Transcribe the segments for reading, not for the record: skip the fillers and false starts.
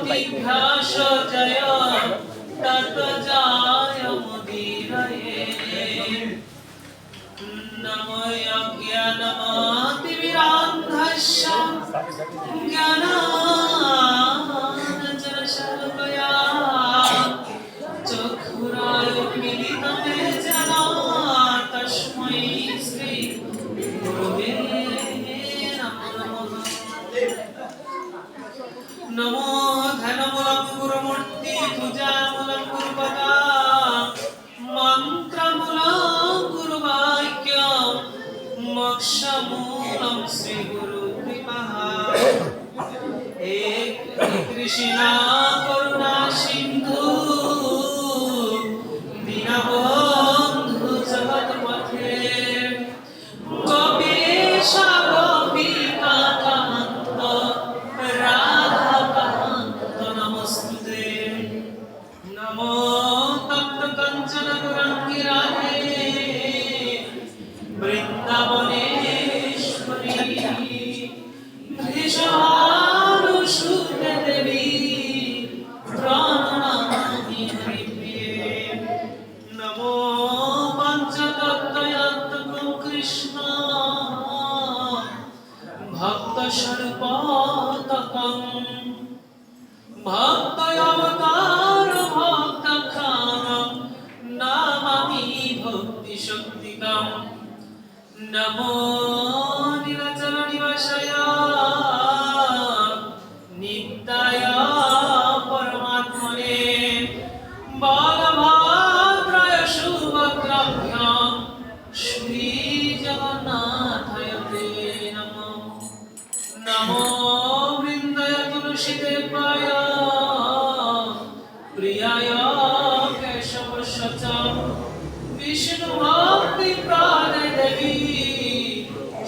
প্রতিঘাস জয় তত যায় মুদিরয়ে নমো অজ্ঞানমতিমিরান্ধস্য জ্ঞানাঞ্জনশলাকয়া চক্ষুরান্মিলিतं येन তস্मै শ্রী গুরবে নমঃ। নমো ধ্যানমূলং গুরুমূর্তি পূজামূলং গুরুপদা মন্ত্রমূলং গুরুবাক্য মোক্ষমূলং শ্রী গুরুকৃপা। হে কৃষ্ণ করুণা সিন্ধু দীনবন্ধু জগৎপথে গোপীশ গোপিকাকান্ত রাধাকান্ত নমস্তুতে। নমো তপ্ত কাঞ্চন গৌরাঙ্গী রাধে বৃন্দাবনেশ্বরী বৃষভানুসুতে দেবী প্রণমামি হরিপ্রিয়ে। নমো পঞ্চতত্ত্বয়াত্মকং কৃষ্ণ ভক্তস্বরূপতকং ভক্তয়বতার ভক্তখানং নমামি ভক্তিশক্তিকং। নমো নীলাচল নিবাসায় নিত্যায় পরমাত্মনে বলভদ্রায় সুভদ্রাভ্যাং শ্রী জগন্নাথায় তে নমঃ। নমো বৃন্দায় তুলসীদেবায় প্রিয়ায় কেশবস্য চ বিষ্ণুভক্তি প্রাণে দেবী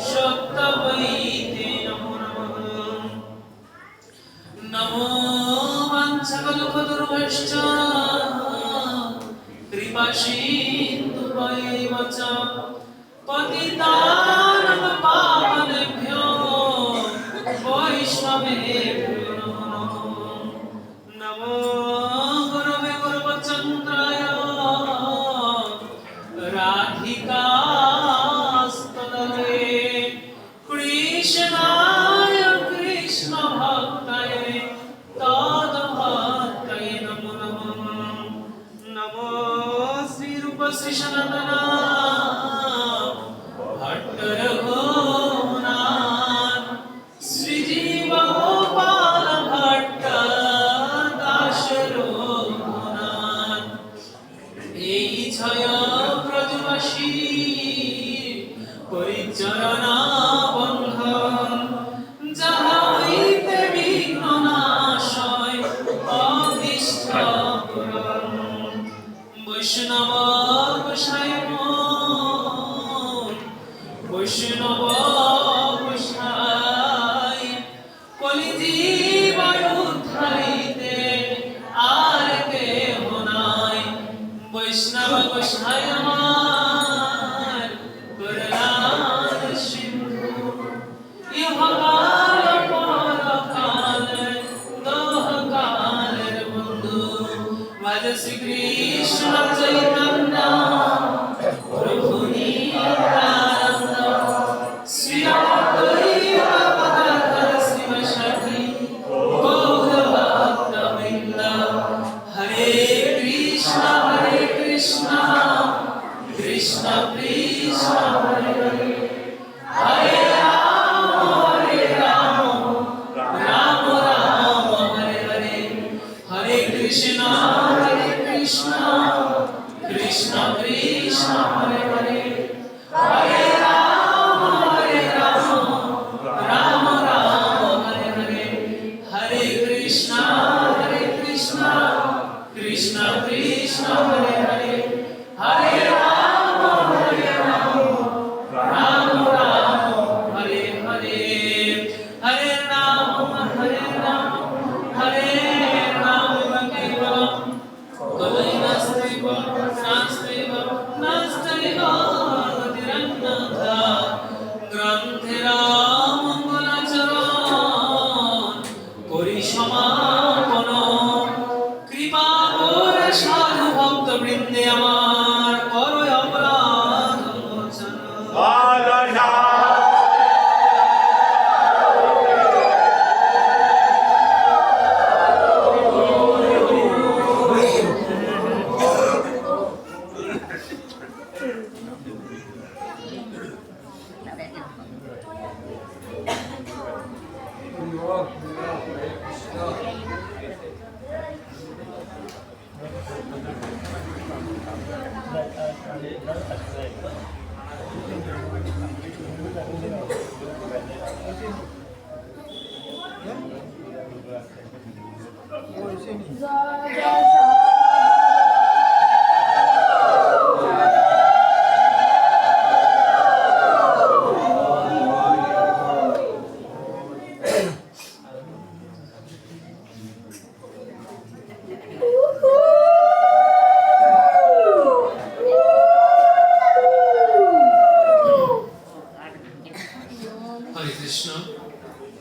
সত্যবৈ তে নমো নমঃ। নমো বাঞ্ছাকল্পতরুভ্যশ্চ কৃপাসিন্ধুভ্যৈব চ পতিতানাং পাবনেভ্যো বৈষ্ণবেভ্যো নমো নমঃ। নমো গুরবে গুরুবচন্দ্রায় রাধিকাস্তদলে কৃষ্ণায় কৃষ্ণ ভক্তায় তদ্ভক্তায় নমো নমঃ। নমো শ্রীরূপ শ্রী সনাতন ভট্ট রঘুনাথ শ্রীজীব গোপাল ভট্ট দাস রঘুনাথ। এই ছয় ব্রজবাসী পরিচরণা বন্ধন যাহা হইতে বিঘ্ন নাশয় অভীষ্ট পূরণ। বৈষ্ণব গোসাই বৈষ্ণব গোসাই কলিজীবন উদ্ধারিতে আর কেহ নাই। বৈষ্ণব গোসাই আমার করুণার সিন্ধু ইহকাল পরকাল দোহকালের বন্ধু। ভজ শ্রী কৃষ্ণ চৈতন্য প্রভু নিত্যানন্দ শ্রী অদ্বৈত গদাধর শিবসাদি গৌর ভক্তবৃন্দ। হরে কৃষ্ণ কৃষ্ণ কৃষ্ণ হরে হরে হরে রাম রাম রাম হরে হরে। হরে কৃষ্ণ কৃষ্ণ কৃষ্ণ হরে হরে হরে রাম রাম রাম হরে হরে। হরে কৃষ্ণ কৃষ্ণ কৃষ্ণ হরে হরে হরে রাম রাম রাম হরে হরে। হরে রাম হরে রাম কেবলম কলৈ নাস্তিব নাস্তিব গতিরন্যথা। গ্রন্থেরা মঙ্গলাচরণ করি সমাপন সাধু ভক্ত বৃন্দে আমার করো অপরাধ মোচন। হরে কৃষ্ণ।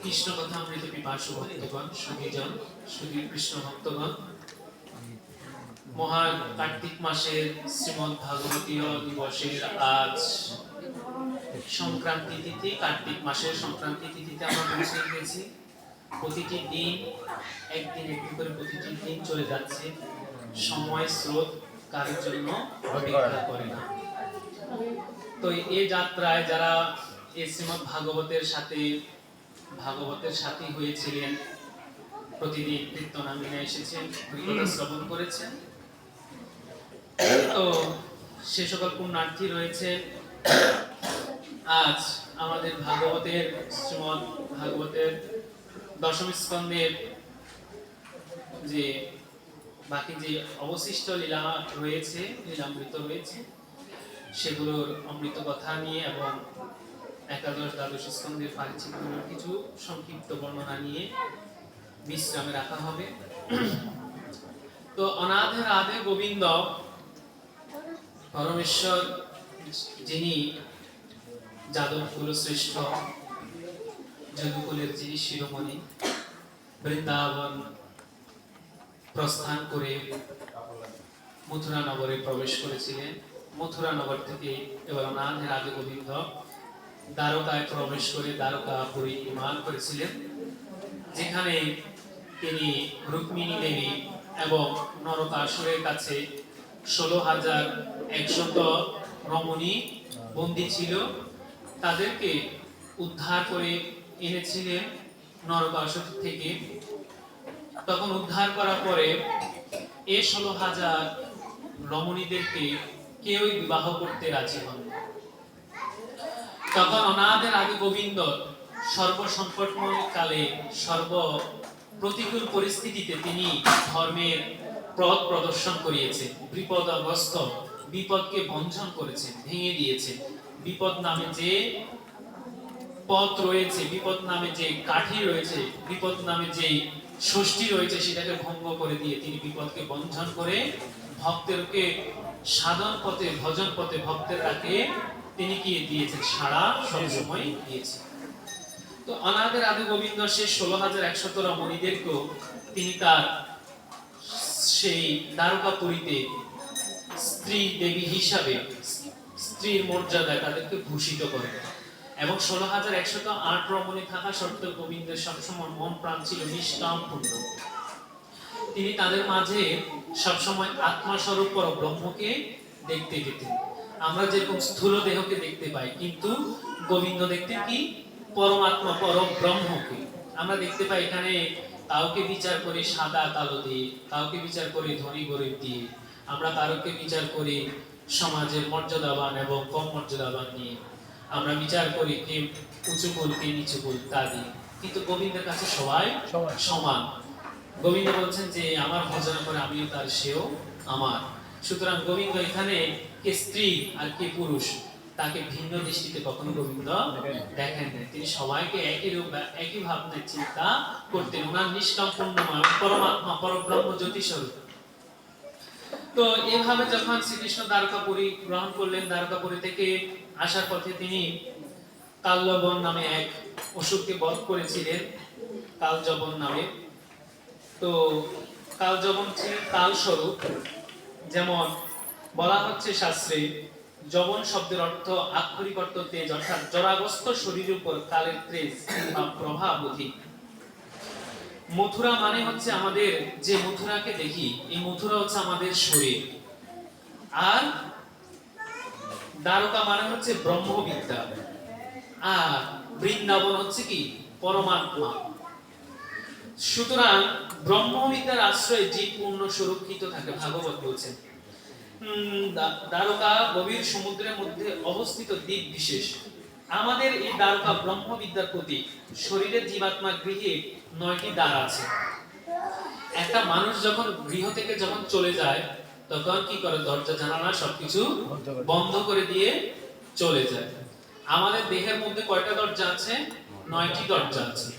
কৃষ্ণ কথা অমৃত পিপাসু ভক্তগণ, সুধীজন, সুধী কৃষ্ণ ভক্তগণ, মহান কার্তিক মাসের শ্রীমদ্ ভাগবতীয় দিবসের আজ সংক্রান্তি তিথি। কার্তিক মাসের সংক্রান্তি তিথিতে আমরা পৌঁছে গেছি। প্রতিটি দিন একদিন একদিন করে প্রতিটি দিন চলে যাচ্ছে। সময় স্রোত কারোর জন্য অপেক্ষা করে না। তো এই যাত্রায় যারা এই শ্রীমদ্ ভাগবতের সাথী হয়েছিলেন, প্রতিদিন কীর্তনাঙ্গনে এসেছেন, হরিকথা শ্রবণ করেছেন, তো সে সকল পুণ্যার্থী রয়েছে। আজ আমাদের শ্রীমদ্ ভাগবতের দশম স্কন্ধের যে বাকি যে অবশিষ্ট লীলা রয়েছে, লীলামৃত রয়েছে, সেগুলোর অমৃত কথা নিয়ে এবং একাদশ দ্বাদশ স্কন্ধের পারিচ্ছেদগুলোর কিছু সংক্ষিপ্ত বর্ণনা নিয়ে বিশ্রামে রাখা হবে। তো অনাথে রাধে গোবিন্দ পরমেশ্বর, যিনি যাদব কুল শ্রেষ্ঠ, যদুকুলের যিনি শিরোমণি, বৃন্দাবন প্রস্থান করে মথুরা নগরে প্রবেশ করেছিলেন। মথুরা নগর থেকে এবার অনাথে রাধে গোবিন্দ দ্বারকায় প্রবেশ করে দ্বারকা পরিনির্মাণ করেছিলেন, যেখানে তিনি রুক্মিণী দেবী এবং নরকাসুরের কাছে 16,100 রমণী বন্দী ছিল, তাদেরকে উদ্ধার করে এনেছিলেন নরকাসুর থেকে। তখন উদ্ধার করার পরে এই 16,000 রমণীদেরকে কেউই বিবাহ করতে রাজি হন। তখন অনাথে রাধে গোবিন্দ সর্বসংকটময় কালে, সর্ব প্রতিকূল পরিস্থিতিতে তিনি ধর্মের পথ প্রদর্শন করিয়েছেন। বিপদগ্রস্ত, বিপদকে ভঞ্জন করেছেন, ভেঙে দিয়েছেন। বিপদ নামে যে পথ রয়েছে, বিপদ নামে যে কাঠি রয়েছে, বিপদ নামে যে ষষ্ঠী রয়েছে, সেটাকে ভঙ্গ করে দিয়ে তিনি বিপদকে ভঞ্জন করে ভক্তদেরকে সাধন পথে, ভজন পথে ভক্তের কাছে তিনি কি দিয়েছেন, সারা সবসময় দিয়েছেন। তো অনাথে রাধে গোবিন্দ সেই 16,100 রমণীদেরকেও তিনি তার সেই দ্বারকাপুরীতে স্ত্রী দেবী হিসাবে, স্ত্রীর মর্যাদায় তাদেরকে ভূষিত করেন। এবং 16,108 রমণী থাকা সত্ত্বেও গোবিন্দের সবসময় মন প্রাণ ছিল নিষ্কাম পূর্ণ। তিনি তাদের মাঝে সবসময় আত্মাস্বরূপ পরব্রহ্মকে দেখতে পেতেন। আমরা যেরকম স্থূল দেহকে দেখতে পাই, কিন্তু গোবিন্দ দেখতেন কি, পরমাত্মা পরব্রহ্মকে। আমরা দেখতে পাই এখানে কাউকে বিচার করি সাদা কালো দিয়ে, কাউকে বিচার করি ধনী গরিব দিয়ে, আমরা কাউকে বিচার করি সমাজের মর্যাদাবান এবং কম মর্যাদাবান নিয়ে, আমরা বিচার করি কে উঁচু কুল কে নিচু কুল তা দিয়ে। কিন্তু গোবিন্দের কাছে সবাই সমান। গোবিন্দ বলছেন যে আমার ভজন করে আমিও তার, সেও আমার। সুতরাং গোবিন্দ এখানে কে স্ত্রী আর কে পুরুষ তাকে ভিন্ন দৃষ্টিতে কখনো গোবিন্দ দেখেন না। তিনি সবাইকে একই রূপ, একই ভাবনায় চিন্তা করতেন। ওনার নিষ্কাম পূর্ণময় পরমাত্মা পরব্রহ্ম জ্যোতি স্বরূপ। তো এভাবে যখন শ্রীকৃষ্ণ দ্বারকাপুরী গ্রহণ করলেন, দ্বারকাপুরী থেকে আসার পথে তিনি কালযবন নামে এক অসুরকে বধ করেছিলেন, কালযবন নামে। তো কালযবন ছিল কাল স্বরূপ, যেমন বলা হচ্ছে শাস্ত্রে, যবন শব্দের অর্থ আক্ষরিক অর্থ তেজ, অর্থাৎ জরাগ্রস্ত শরীরের উপর কালের তেজ বা প্রভাব অধিক। মথুরা মানে হচ্ছে আমাদের যে মথুরাকে দেখি, এই মথুরা হচ্ছে আমাদের শরীর। আর দ্বারকা মানে হচ্ছে ব্রহ্মবিদ্যা। আর বৃন্দাবন হচ্ছে কি পরমাত্মা। সুতরাং ব্রহ্মবিদ্যার আশ্রয়ে জীব পূর্ণ সুরক্ষিত থাকে, ভাগবত বলছেন। দ্বারকা গভীর সমুদ্রের মধ্যে অবস্থিত দ্বীপ বিশেষ। আমাদের এই দ্বারকা ব্রহ্মবিদ্যার প্রতীক। শরীরের জীবাত্মা গৃহে 9টি দ্বার আছে। একটা মানুষ যখন গৃহ থেকে যখন চলে যায়, তখন কি করে? দরজা জানালা সবকিছু বন্ধ করে দিয়ে চলে যায়। আমাদের দেহের মধ্যে কয়টা দরজা আছে? 9টি দরজা আছে।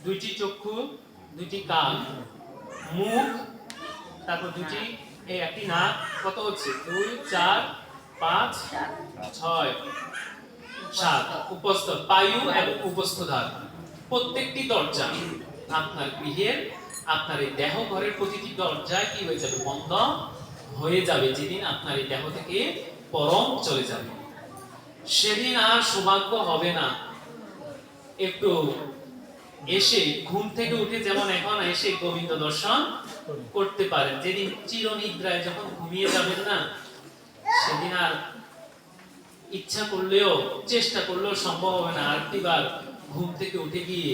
2টি চক্ষু, 2টি কান, মুখ, তারপর 2টি এই একটি নাক, কত হচ্ছে? 2 4 5 6 7 উপস্থ বায়ু এবং উপস্থ দ্বার। প্রত্যেকটি দরজা আপনার গৃহের, আপনার এই দেহ ঘরের প্রতিটি দরজায় কি হয়ে যাবে? বন্ধ হয়ে যাবে যেদিন আপনার এই দেহ থেকে পরম চলে যাবে। সেদিন আর সৌভাগ্য হবে না একটু এসে ঘুম থেকে উঠে, যেমন এখন এসে গোবিন্দ দর্শন করতে পারেন। যেদিন চিরনিদ্রায় যখন ঘুমিয়ে যাবেন না, সেদিন আর ইচ্ছা করলেও চেষ্টা করলেও সম্ভব হবে না আরেকটিবার ঘুম থেকে উঠে গিয়ে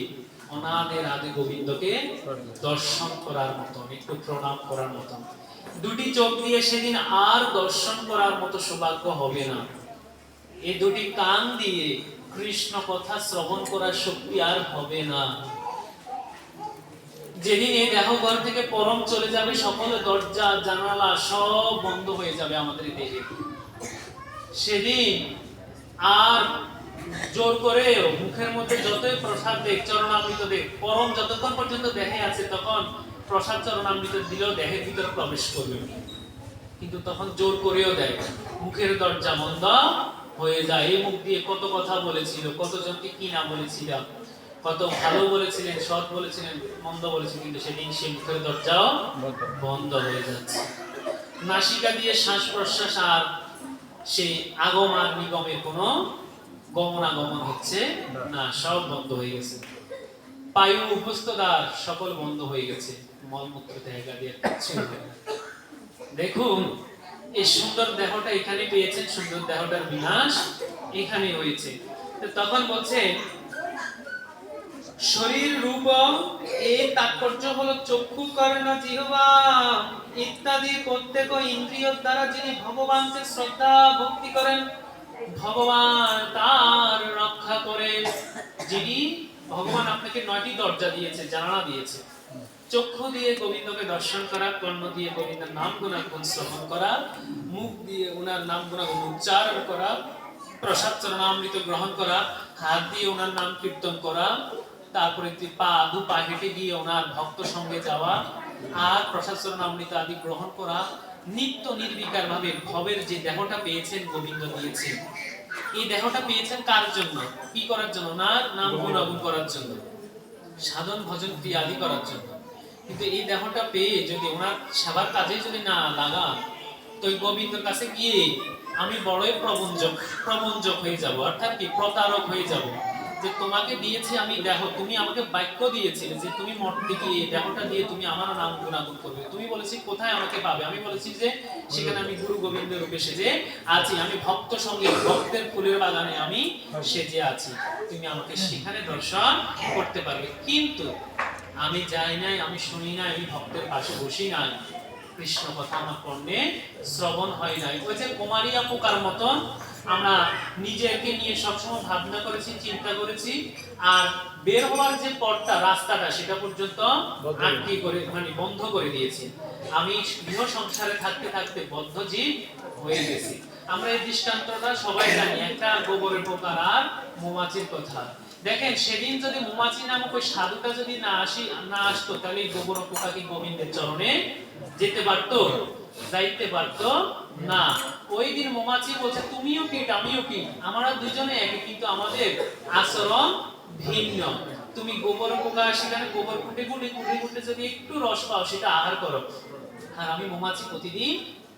অনাদের আদি গোবিন্দকে দর্শন করার মতন, একটু প্রণাম করার মতন। 2টি চোখ দিয়ে সেদিন আর দর্শন করার মতো সৌভাগ্য হবে না। এই 2টি কান দিয়ে কৃষ্ণ কথা শ্রবণ করার শক্তি আর হবে না। যেদিন এই দেহ ঘর থেকে পরম চলে যাবে, সকল দরজা জানালা সব বন্ধ হয়ে যাবে আমাদের দেহে। সেদিন আর জোর করে মুখের মধ্যে যতই প্রসাদ দেখ, চরণামৃত দেখ, পরম যতক্ষণ পর্যন্ত দেহে আছে তখন প্রসাদ চরণামৃত দিলেও দেহের ভিতরে প্রবেশ করবে। কিন্তু তখন জোর করেও দেয়, মুখের দরজা বন্ধ হয়ে যায়। এই মুখ দিয়ে কত কথা বলেছিল, কতজনকে কি না বলেছিল, কত ভালো বলেছিলেন, সৎ বলেছিলেন, মন্দ বলেছিলেন, কিন্তু সেদিন সেই মুখের দরজাও বন্ধ হয়ে যাচ্ছে। নাসিকা দিয়ে শ্বাস প্রশ্বাস আর সেই আগম আর নিগমের কোনো গমনাগমন হচ্ছে না, সব বন্ধ হয়ে গেছে। পায়ু উপস্থ দ্বার সকল বন্ধ হয়ে গেছে। মলমূত্র জায়গা দিয়ে কিচ্ছু হবে না। দেখুন এই সুন্দর দেহটা এখানে পেয়েছেন, সুন্দর দেহটার বিনাশ এখানে হয়েছে। তখন বলছে শরীর রূপ এই তাৎপর্য হলো চক্ষু, কর্ণ, জিহ্বা ইত্যাদি প্রত্যেক ইন্দ্রিয় দ্বারা যিনি ভগবানকে শ্রদ্ধা ভক্তি করেন, ভগবান তার রক্ষা করেন। যিনি ভগবান আপনাকে 9টি দরজা দিয়েছে, জানালা দিয়েছে। চক্ষু দিয়ে গোবিন্দকে দর্শন করা, কর্ণ দিয়ে গোবিন্দের নাম গুণাগুণ শ্রবণ করা, মুখ দিয়ে ওনার নাম গুণাগুণ উচ্চারণ করা, প্রসাদ চরণামৃত গ্রহণ করা, হাত দিয়ে ওনার নাম কীর্তন করা, তারপরে দু পা হেঁটে গিয়ে ওনার ভক্ত সঙ্গে যাওয়া, আর প্রসাদ চরণামৃত আদি গ্রহণ করা, নিত্য নির্বিকার ভাবে ভবের যে দেহটা পেয়েছেন গোবিন্দ দিয়েছেন। এই দেহটা পেয়েছেন কার জন্য? কি করার জন্য? ওনার নাম গুণাগুণ করার জন্য, সাধন ভজন ক্রিয়া আদি করার জন্য। কিন্তু এই দেহটা পেয়ে যদি ওনার সেবার কাজে যদি না লাগান, তো গোবিন্দর কাছে গিয়ে আমি বড়ই প্রবঞ্জক হয়ে যাব, অর্থাৎ কি প্রতারক হয়ে যাব। যে তোমাকে দিয়েছি আমি দেহ, তুমি আমাকে বাক্য দিয়েছিলে যে তুমি মঠে গিয়ে দেহটা দিয়ে তুমি আমার নাম গুণাগুণ করবে। তুমি বলেছি কোথায় আমাকে পাবে? আমি বলেছি যে সেখানে আমি গুরু গোবিন্দ রূপে সেজে আছি, আমি ভক্ত সঙ্গে ভক্তের ফুলের বাগানে আমি সেজে আছি, তুমি আমাকে সেখানে দর্শন করতে পারবে। কিন্তু আমি যাই নাই, আমি শুনি নাই, আমি ভক্তের পাশে বসি নাই, কৃষ্ণ কথা আমার কর্ণে শ্রবণ হয় নাই। ওই যে কুমারিয়া পোকার মতন আমরা নিজেকে নিয়ে সবসময় ভাবনা করেছি, চিন্তা করেছি, আর বের হওয়ার যে পথটা, রাস্তাটা, সেটা পর্যন্ত আটকে করে মানে বন্ধ করে দিয়েছি। আমি গৃহ সংসারে থাকতে থাকতে বদ্ধ জীব হয়ে গেছি। আমরা এই দৃষ্টান্তটা সবাই জানি, একটা গোবরের পোকা আর মৌমাছির কথা। দেখেন সেদিন যদি মৌমাছি নামক ওই সাধুটা যদি না আসতো, তাহলে এই গোবর পোকা কি গোবিন্দের চরণে যেতে পারতো? যাইতে পারতো না। ওই দিন মৌমাছি বলছে তুমিও কীট আমিও কীট, আমরা দুজনে একই, কিন্তু আমাদের আচরণ ভিন্ন। তুমি গোবর পোকা সেখানে গোবর কুটে কুটে কুটে কুটে যদি একটু রস পাও সেটা আহার করো, আর আমি মৌমাছি প্রতিদিন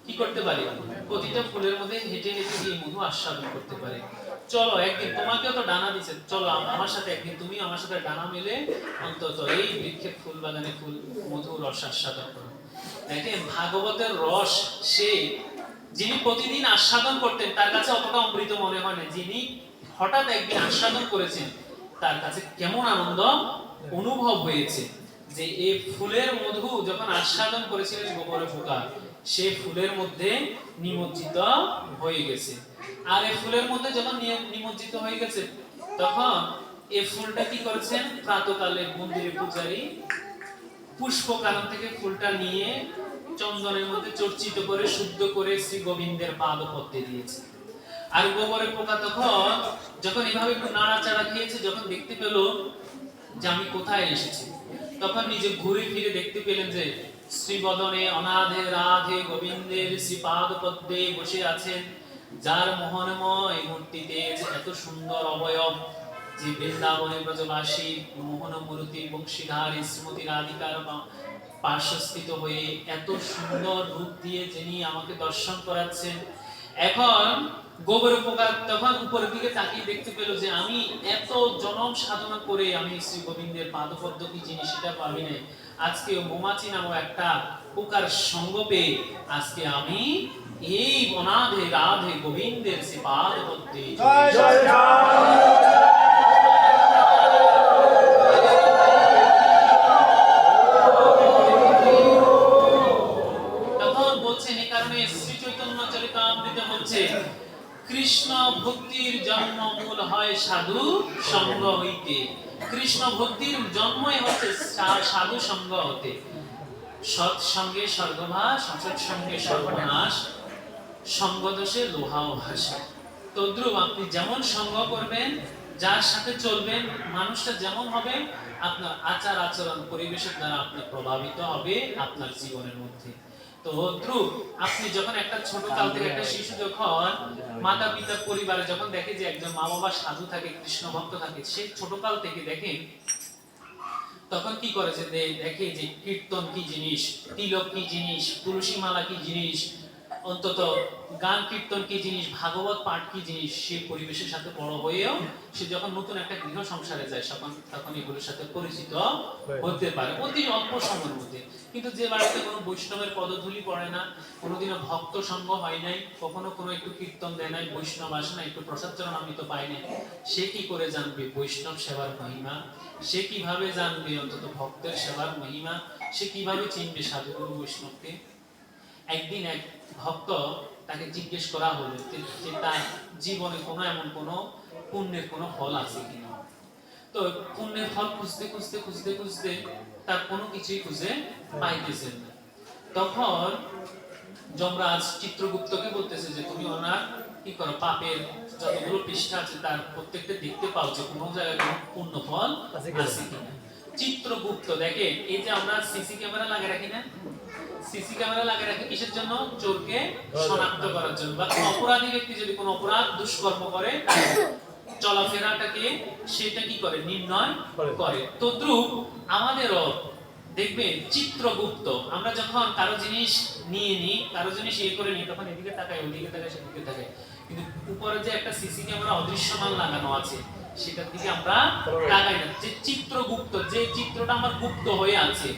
কি করতে পারে, প্রতিটা ফুলের মধ্যে হেঁটে হেঁটে গিয়ে মধু আস্বাদন করতে পারে। চলো একদিন, তোমাকেও তো ডানা দিছে, চলো আমার সাথে একদিন তুমি আমার সাথে ডানা মেলে অন্তত এই বৃক্ষের ফুল বাগানে ফুল মধু রস আস্বাদন করো। দেখেন ভাগবতের রস সে যিনি প্রতিদিন আস্বাদন করতেন তার কাছে অতটা অমৃত মনে হয় না, যিনি হঠাৎ একদিন আস্বাদন করেছেন তার কাছে কেমন আনন্দ অনুভব হয়েছে। যে এই ফুলের মধু যখন আস্বাদন করেছিলেন গোবরে পোকা, সে ফুলের মধ্যে নিমজ্জিত হয়ে গেছে। আর এই ফুলের মধ্যে যখন নিমজ্জিত হয়ে গেছে, তখন এই ফুলটা কি করেছেন, প্রাতকালে মন্দিরে পূজারী পুষ্প কানন থেকে ফুলটা নিয়ে চন্দনের মধ্যে চর্চিত করে শুদ্ধ করে শ্রী গোবিন্দের পাদপদ্মে দিয়েছে। আর গোবরে পোকা তখন যখন এভাবে একটু নাড়াচাড়া খেয়েছে, যখন দেখতে পেল যে আমি কোথায় এসেছি, তখন নিজে ঘুরে ফিরে দেখতে পেলেন যে শ্রীবদনে অনাধে রাধে গোবিন্দের শ্রীপাদ পদ্মে বসে আছেন, যার মোহনময় মূর্তিতে এত সুন্দর অবয়ব, যে বৃন্দাবনে ব্রজবাসী মোহন মূর্তি বংশীধারী শ্রীমতী রাধিকার পার্শ্বস্থিত হয়ে এত সুন্দর রূপ দিয়ে যিনি আমাকে দর্শন করাচ্ছেন। এখন গোবর পোকা তখন উপরের দিকে তাকিয়ে দেখতে পেল যে আমি এত জনম সাধনা করে আমি শ্রী গোবিন্দের পাদপদ্ম কি জিনিস সেটা পাবি না, আজকে মৌমাছি নামক একটা পোকার সঙ্গ পেয়ে আজকে আমি এই অনাধে রাধে গোবিন্দের শ্রী পাদপদ্মে তখন বলছেন, এই কারণে শ্রী চৈতন্য চরিতামৃত বলছে কৃষ্ণ ভক্তির জন্ম মূল হয় সাধু সঙ্গ হইতে। কৃষ্ণ ভক্তির জন্মই হচ্ছে সাধু সঙ্গ হতে। সৎ সঙ্গে স্বর্গবাস, অসৎ সঙ্গে সর্বনাশ, সঙ্গ দোষে লোহাও ভাসে। তদ্রুপ আপনি যেমন সঙ্গ করবেন, যার সাথে চলবেন, মানুষটা যেমন হবে, আপনার আচার আচরণ পরিবেশের দ্বারা আপনি প্রভাবিত হবে আপনার জীবনের মধ্যে। তো দ্রুপ আপনি যখন একটা ছোট কাল থেকে একটা শিশু যখন মাতা পিতার পরিবারে যখন দেখে যে একজন মা বাবা সাধু থাকে, কৃষ্ণ ভক্ত থাকে, সে ছোট কাল থেকে দেখে, তখন কি করে যে দেখে যে কীর্তন কি জিনিস, তিলক কি জিনিস, তুলসী মালা কি জিনিস, অন্তত গান কীর্তন কি জিনিস, ভাগবত পাঠ কি জিনিস, সে পরিবেশের সাথে বড় হয়েও সে যখন নতুন একটা গৃহ সংসারে যায় তখন এগুলোর সাথে পরিচিত হতে পারে অতি অল্প সময়ের মধ্যে। কিন্তু যে বাড়িতে কোনো বৈষ্ণবের পদধূলি পড়ে না, কোনোদিনও ভক্ত সঙ্গ হয় নাই, কখনো কোনো একটু কীর্তন দেয় নাই, বৈষ্ণব আসে না, একটু প্রসাদ চরণ আমি তো পাই নাই, সে কি করে জানবে বৈষ্ণব সেবার মহিমা? সে কিভাবে জানবে অন্তত ভক্তের সেবার মহিমা? সে কিভাবে চিনবে সাধুগুরু বৈষ্ণবকে? একদিন এক ভক্ত তাকে জিজ্ঞেস করা হলো যে তার জীবনে কোনো এমন কোনো পুণ্যের কোনো ফল আছে কিনা। তো পুণ্যের ফল খুঁজতে খুঁজতে খুঁজতে খুঁজতে তার কোনো কিছুই খুঁজে পাইতেছেন না। তখন যমরাজ চিত্রগুপ্তকে বলতেছে যে তুমি ওনার কি করো, পাপের যতগুলো পৃষ্ঠা আছে তার প্রত্যেকটা দেখতে পাও যে কোনো জায়গায় কোনো পুণ্য ফল আছে কিনা। চিত্রগুপ্ত দেখে, এই যে আমরা সিসি ক্যামেরা লাগিয়ে রাখি না, সিসি ক্যামেরা লাগিয়ে রাখি কিসের জন্য? চোরকে শনাক্ত করার জন্য, বা অপরাধী ব্যক্তি যদি কোনো অপরাধ দুষ্কর্ম করে চলাফেরাটাকে সেটা কি করে, নির্ণয় করে। তদ্রূপ আমাদেরও দেখবেন চিত্রগুপ্ত, আমরা যখন কারো জিনিস নিয়ে নিই, কারো জিনিস ইয়ে করে নিই, তখন এদিকে তাকাই, ওদিকে তাকাই, সেদিকে তাকাই, কিন্তু উপরে যে একটা সিসি ক্যামেরা অদৃশ্যমান লাগানো আছে সেটার দিকে আমরা তাকাই না। যে চিত্রগুপ্ত, যে চিত্রটা আমার গুপ্ত হয়ে আছে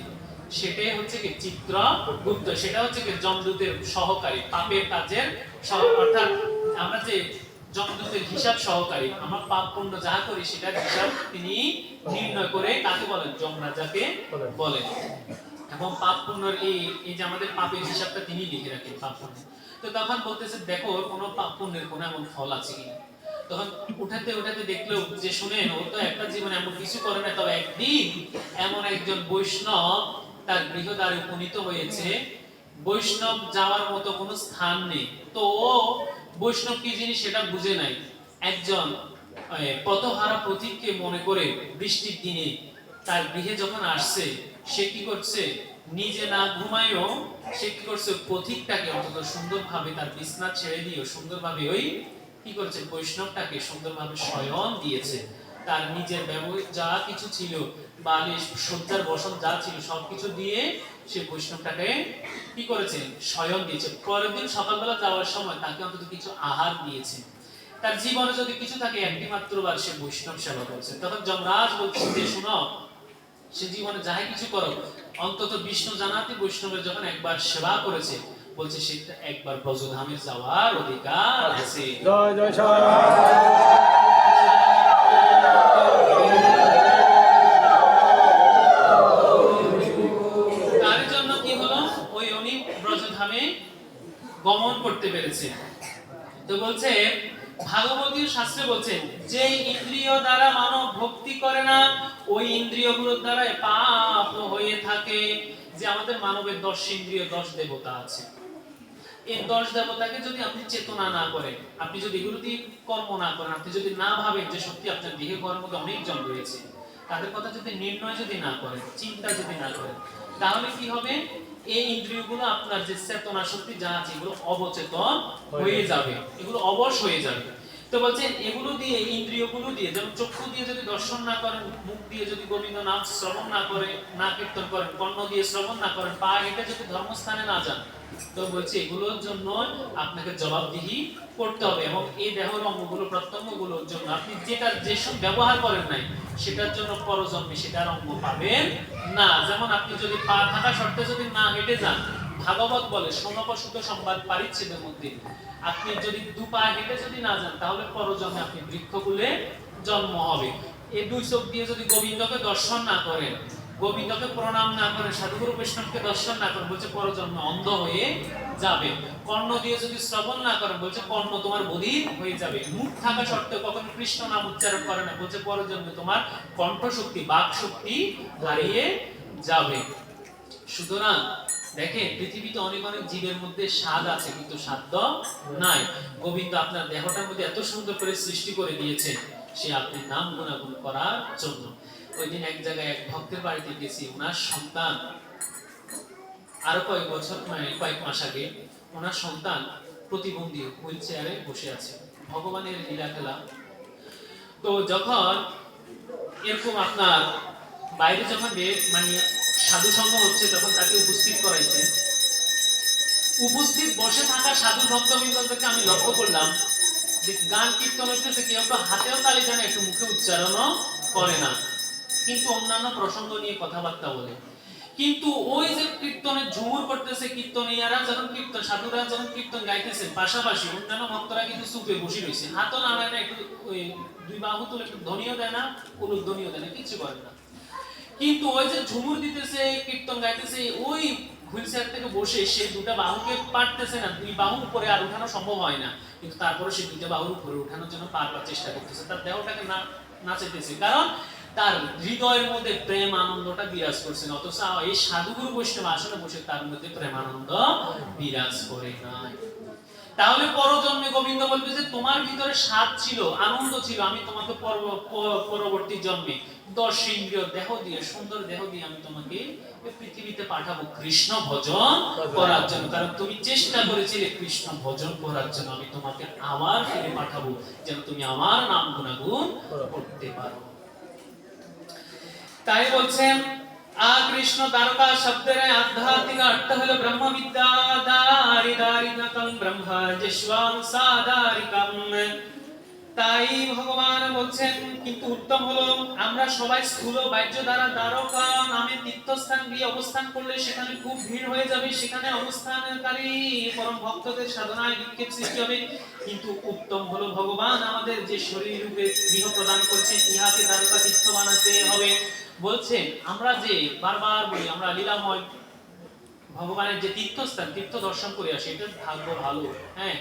সেটাই হচ্ছে কি চিত্রগুপ্ত, সেটা হচ্ছে কি যমদূতের সহকারী, পাপের কাজের অর্থাৎ আমরা যে যমদূতের হিসাব সহকারী, আমার পাপ পুণ্য যা করি সেটার হিসাব তিনি নির্ণয় করে কাকে বলেন? যমরাজাকে বলেন। এবং পাপ পুণ্যের এই যে আমাদের পাপের হিসাবটা তিনি লিখে রাখেন, পাপ পুণ্য। তো তখন বলতেছে দেখো কোনো পাপ পুণ্যের কোনো এমন ফল আছে কিনা। তখন উঠাতে উঠাতে দেখলো যে শুনেন, ও তো একটা জীবন এমন কিছু করে না, তবে একদিন এমন একজন বৈষ্ণব তার গৃহদ্বারে উপনীত হয়েছে, বৈষ্ণব যাওয়ার মতো কোনো স্থান নেই, তো ও বৈষ্ণব কি জিনিস সেটা বুঝে নাই। একজন পথহারা পথিককে মনে করে বৃষ্টির দিনে তার গৃহে যখন আসছে, সে কি করছে, নিজে না ঘুমায়ও সে কি করছে, পথিকটাকে অন্তত সুন্দরভাবে তার বিছনা ছেড়ে দিয়েও সুন্দরভাবে ওই কি করছে, বৈষ্ণবটাকে সুন্দরভাবে শয়ন দিয়েছে। তার নিজের যা কিছু ছিল, বালিশ সজ্জার বসন যা ছিল সবকিছু দিয়ে সে বৈষ্ণবটাকে কি করেছেন, শয়ন দিয়েছে। পরের দিন সকালবেলা যাওয়ার সময় তাকে অন্তত কিছু আহার দিয়েছে। তার জীবনে যদি কিছু থাকে একটি মাত্র বার সে বৈষ্ণব সেবা করেছে। তখন যমরাজ বলছে যে শুনো, সে জীবনে যাই কিছু করো, অন্তত বিষ্ণু জানাতে বৈষ্ণবের যখন একবার সেবা করেছে, বলছে সেটা একবার ব্রজধামে যাওয়ার অধিকার আছে। জয় জয় সাই। তার জন্য কি হলো, ওই উনি ব্রজধামে গমন করতে পেরেছে। তো বলছে ভাগবতীর শাস্ত্রে বলছে, যে ইন্দ্রিয় দ্বারা মানব ভক্তি করে না, ওই ইন্দ্রিয়গুলোর দ্বারা পাপ হয়ে থাকে। যে আমাদের মানবের 10 ইন্দ্রিয়, 10 দেবতা আছে। এই 10 দেবতাকে যদি আপনি চেতনা না করেন, আপনি যদি এগুলো দিয়ে কর্ম না করেন, আপনি যদি না ভাবেন যে সত্যি আপনার দেহে ঘরের মধ্যে অনেক জন রয়েছে, তাদের কথা যদি নির্ণয় যদি না করেন, চিন্তা যদি না করেন, তাহলে কি হবে, এই ইন্দ্রিয়গুলো আপনার যে চেতনা শক্তি যা আছে এগুলো অবচেতন হয়ে যাবে, এগুলো অবশ হয়ে যাবে। তো বলছেন এগুলো দিয়ে, ইন্দ্রিয়গুলো দিয়ে, যেমন চক্ষু দিয়ে যদি দর্শন না করেন, মুখ দিয়ে যদি গোবিন্দ নাম শ্রবণ না করে, না কীর্তন করেন, কর্ণ দিয়ে শ্রবণ না করেন, পা হেঁটে যদি ধর্মস্থানে না যান, তো বলছে এগুলোর জন্য আপনাকে জবাবদিহি করতে হবে। এবং এই দেহের অঙ্গগুলো, প্রত্যঙ্গগুলোর জন্য আপনি যেসব ব্যবহার করেন নাই, সেটার জন্য পরজন্মে সেটার অঙ্গ পাবেন না। যেমন আপনি যদি পা থাকা সত্ত্বে যদি না হেঁটে যান, ভাগবত বলে সোমপশুত সংবাদ পারিচ্ছেদের মধ্যে, আপনি যদি দু পা হেঁটে যদি না যান, তাহলে পরজন্মে আপনি বৃক্ষকুলে জন্ম হবে। এই দুই চোখ দিয়ে যদি গোবিন্দকে দর্শন না করেন, গোবিন্দকে প্রণাম না করেন, সাধুগুরু বৈষ্ণবকে দর্শন না করেন, বলছে পরজন্মে অন্ধ হয়ে যাবে। কর্ণ দিয়ে যদি শ্রবণ না করেন, বলছে কর্ণ তোমার বধির হয়ে যাবে। মুখ থাকা সত্ত্বেও কখনো কৃষ্ণ নাম উচ্চারণ করে না, বলছে পরজন্মে তোমার কণ্ঠ শক্তি, বাক শক্তি হারিয়ে যাবে। সুতরাং দেখেন, পৃথিবীতে অনেক অনেক জীবের মধ্যে স্বাদ আছে, কিন্তু সাধ্য নাই। গোবিন্দ আপনার দেহটার মধ্যে এত সুন্দর করে সৃষ্টি করে দিয়েছে, সে আপনি নাম গুণাগুণ করার জন্য। ওই দিন এক জায়গায় এক ভক্তের বাড়িতে গেছি, ওনার সন্তান আরো কয়েক বছর, মানে কয়েক মাস আগে, ওনার সন্তান প্রতিবন্ধী, হুইল চেয়ারে বসে আছে। ভগবানের লীলা খেলা। তো যখন এরকম আপনার বাইরে যখন মানে সাধু সঙ্গ হচ্ছে, তখন তাকে উপস্থিত করাইছেন। উপস্থিত বসে থাকা সাধু ভক্তবৃন্দকে আমি লক্ষ্য করলাম যে গান কীর্তন হচ্ছে, কেউ তো হাতেও তালি জানে, একটু মুখে উচ্চারণও করে না, কিন্তু অন্যান্য প্রসঙ্গ নিয়ে কথাবার্তা বলে। কিন্তু ওই যে কীর্তনের ঝুমুর করতেছে, কীর্তনীয়ারা যখন কীর্তন, সাধুরা যখন কীর্তন গাইতেছে, পাশাপাশি অন্যান্য ভক্তরা কিন্তু চুপে বসে রয়েছে, হাতও নাড়ায় না, একটু ওই দুই বাহু তুলে একটু ধ্বনিও দেয় না, উলুধ্বনিও দেয় না, কিছু করে না। কিন্তু ওই যে ঝুমুর দিতেছে, কীর্তন গাইতেছে, ওই হুইলচেয়ার থেকে বসে সে দুটা বাহুকে পারতেছে না, দুই বাহু উপরে আর উঠানো সম্ভব হয় না, কিন্তু তারপরে সে দুইটা বাহুর উপরে উঠানোর জন্য পারবার চেষ্টা করতেছে, তার দেহটাকে না নাচাইতেছে, কারণ তার হৃদয়ের মধ্যে প্রেম আনন্দটা বিরাজ করছে। অথচ এই সাধুগুরু বৈষ্ণব আসনে বসে তার মধ্যে প্রেম আনন্দ বিরাজ করে নাই। তাহলে পরজন্মে গোবিন্দ বলবে যে তোমার ভিতরে স্বাদ ছিল, আনন্দ ছিল, আমি তোমাকে পরবর্তী জন্মে 10 ইন্দ্রিয় দেহ দিয়ে, সুন্দর দেহ দিয়ে আমি তোমাকে পৃথিবীতে পাঠাবো কৃষ্ণ ভজন করার জন্য। কারণ তুমি চেষ্টা করেছিলে কৃষ্ণ ভজন করার জন্য, আমি তোমাকে আবার ফিরে পাঠাবো যেন তুমি আমার নাম গুণাগুণ করতে পারো। তাই বলছেন কৃষ্ণ দ্বারকা শব্দের আধ্যাত্মিক অর্থ হলো ব্রহ্মবিদ্যা দারিদারিকম ব্রহ্মজস্বাং সাদারিকম। তাই ভগবান বলছেন, কিন্তু উত্তম হলো আমরা সবাই স্থূল বাহ্য দ্বারা দ্বারকা নামে তীর্থস্থান গিয়ে অবস্থান করলে সেখানে খুব ভিড় হয়ে যাবে, সেখানে অবস্থানকারী পরম ভক্তদের সাধনায় বিক্ষেপ সৃষ্টি হবে। কিন্তু উত্তম হলো ভগবান আমাদের যে শরীর রূপে গৃহ প্রদান করছেন, ইহাকে দ্বারকা তীর্থ বানাতে হবে। বলছেন আমরা যে বারবার বলি আমরা লীলাময় ভগবানের যে তীর্থস্থান, তীর্থ দর্শন করে আসি, এটা ভাগ্য ভালো, হ্যাঁ,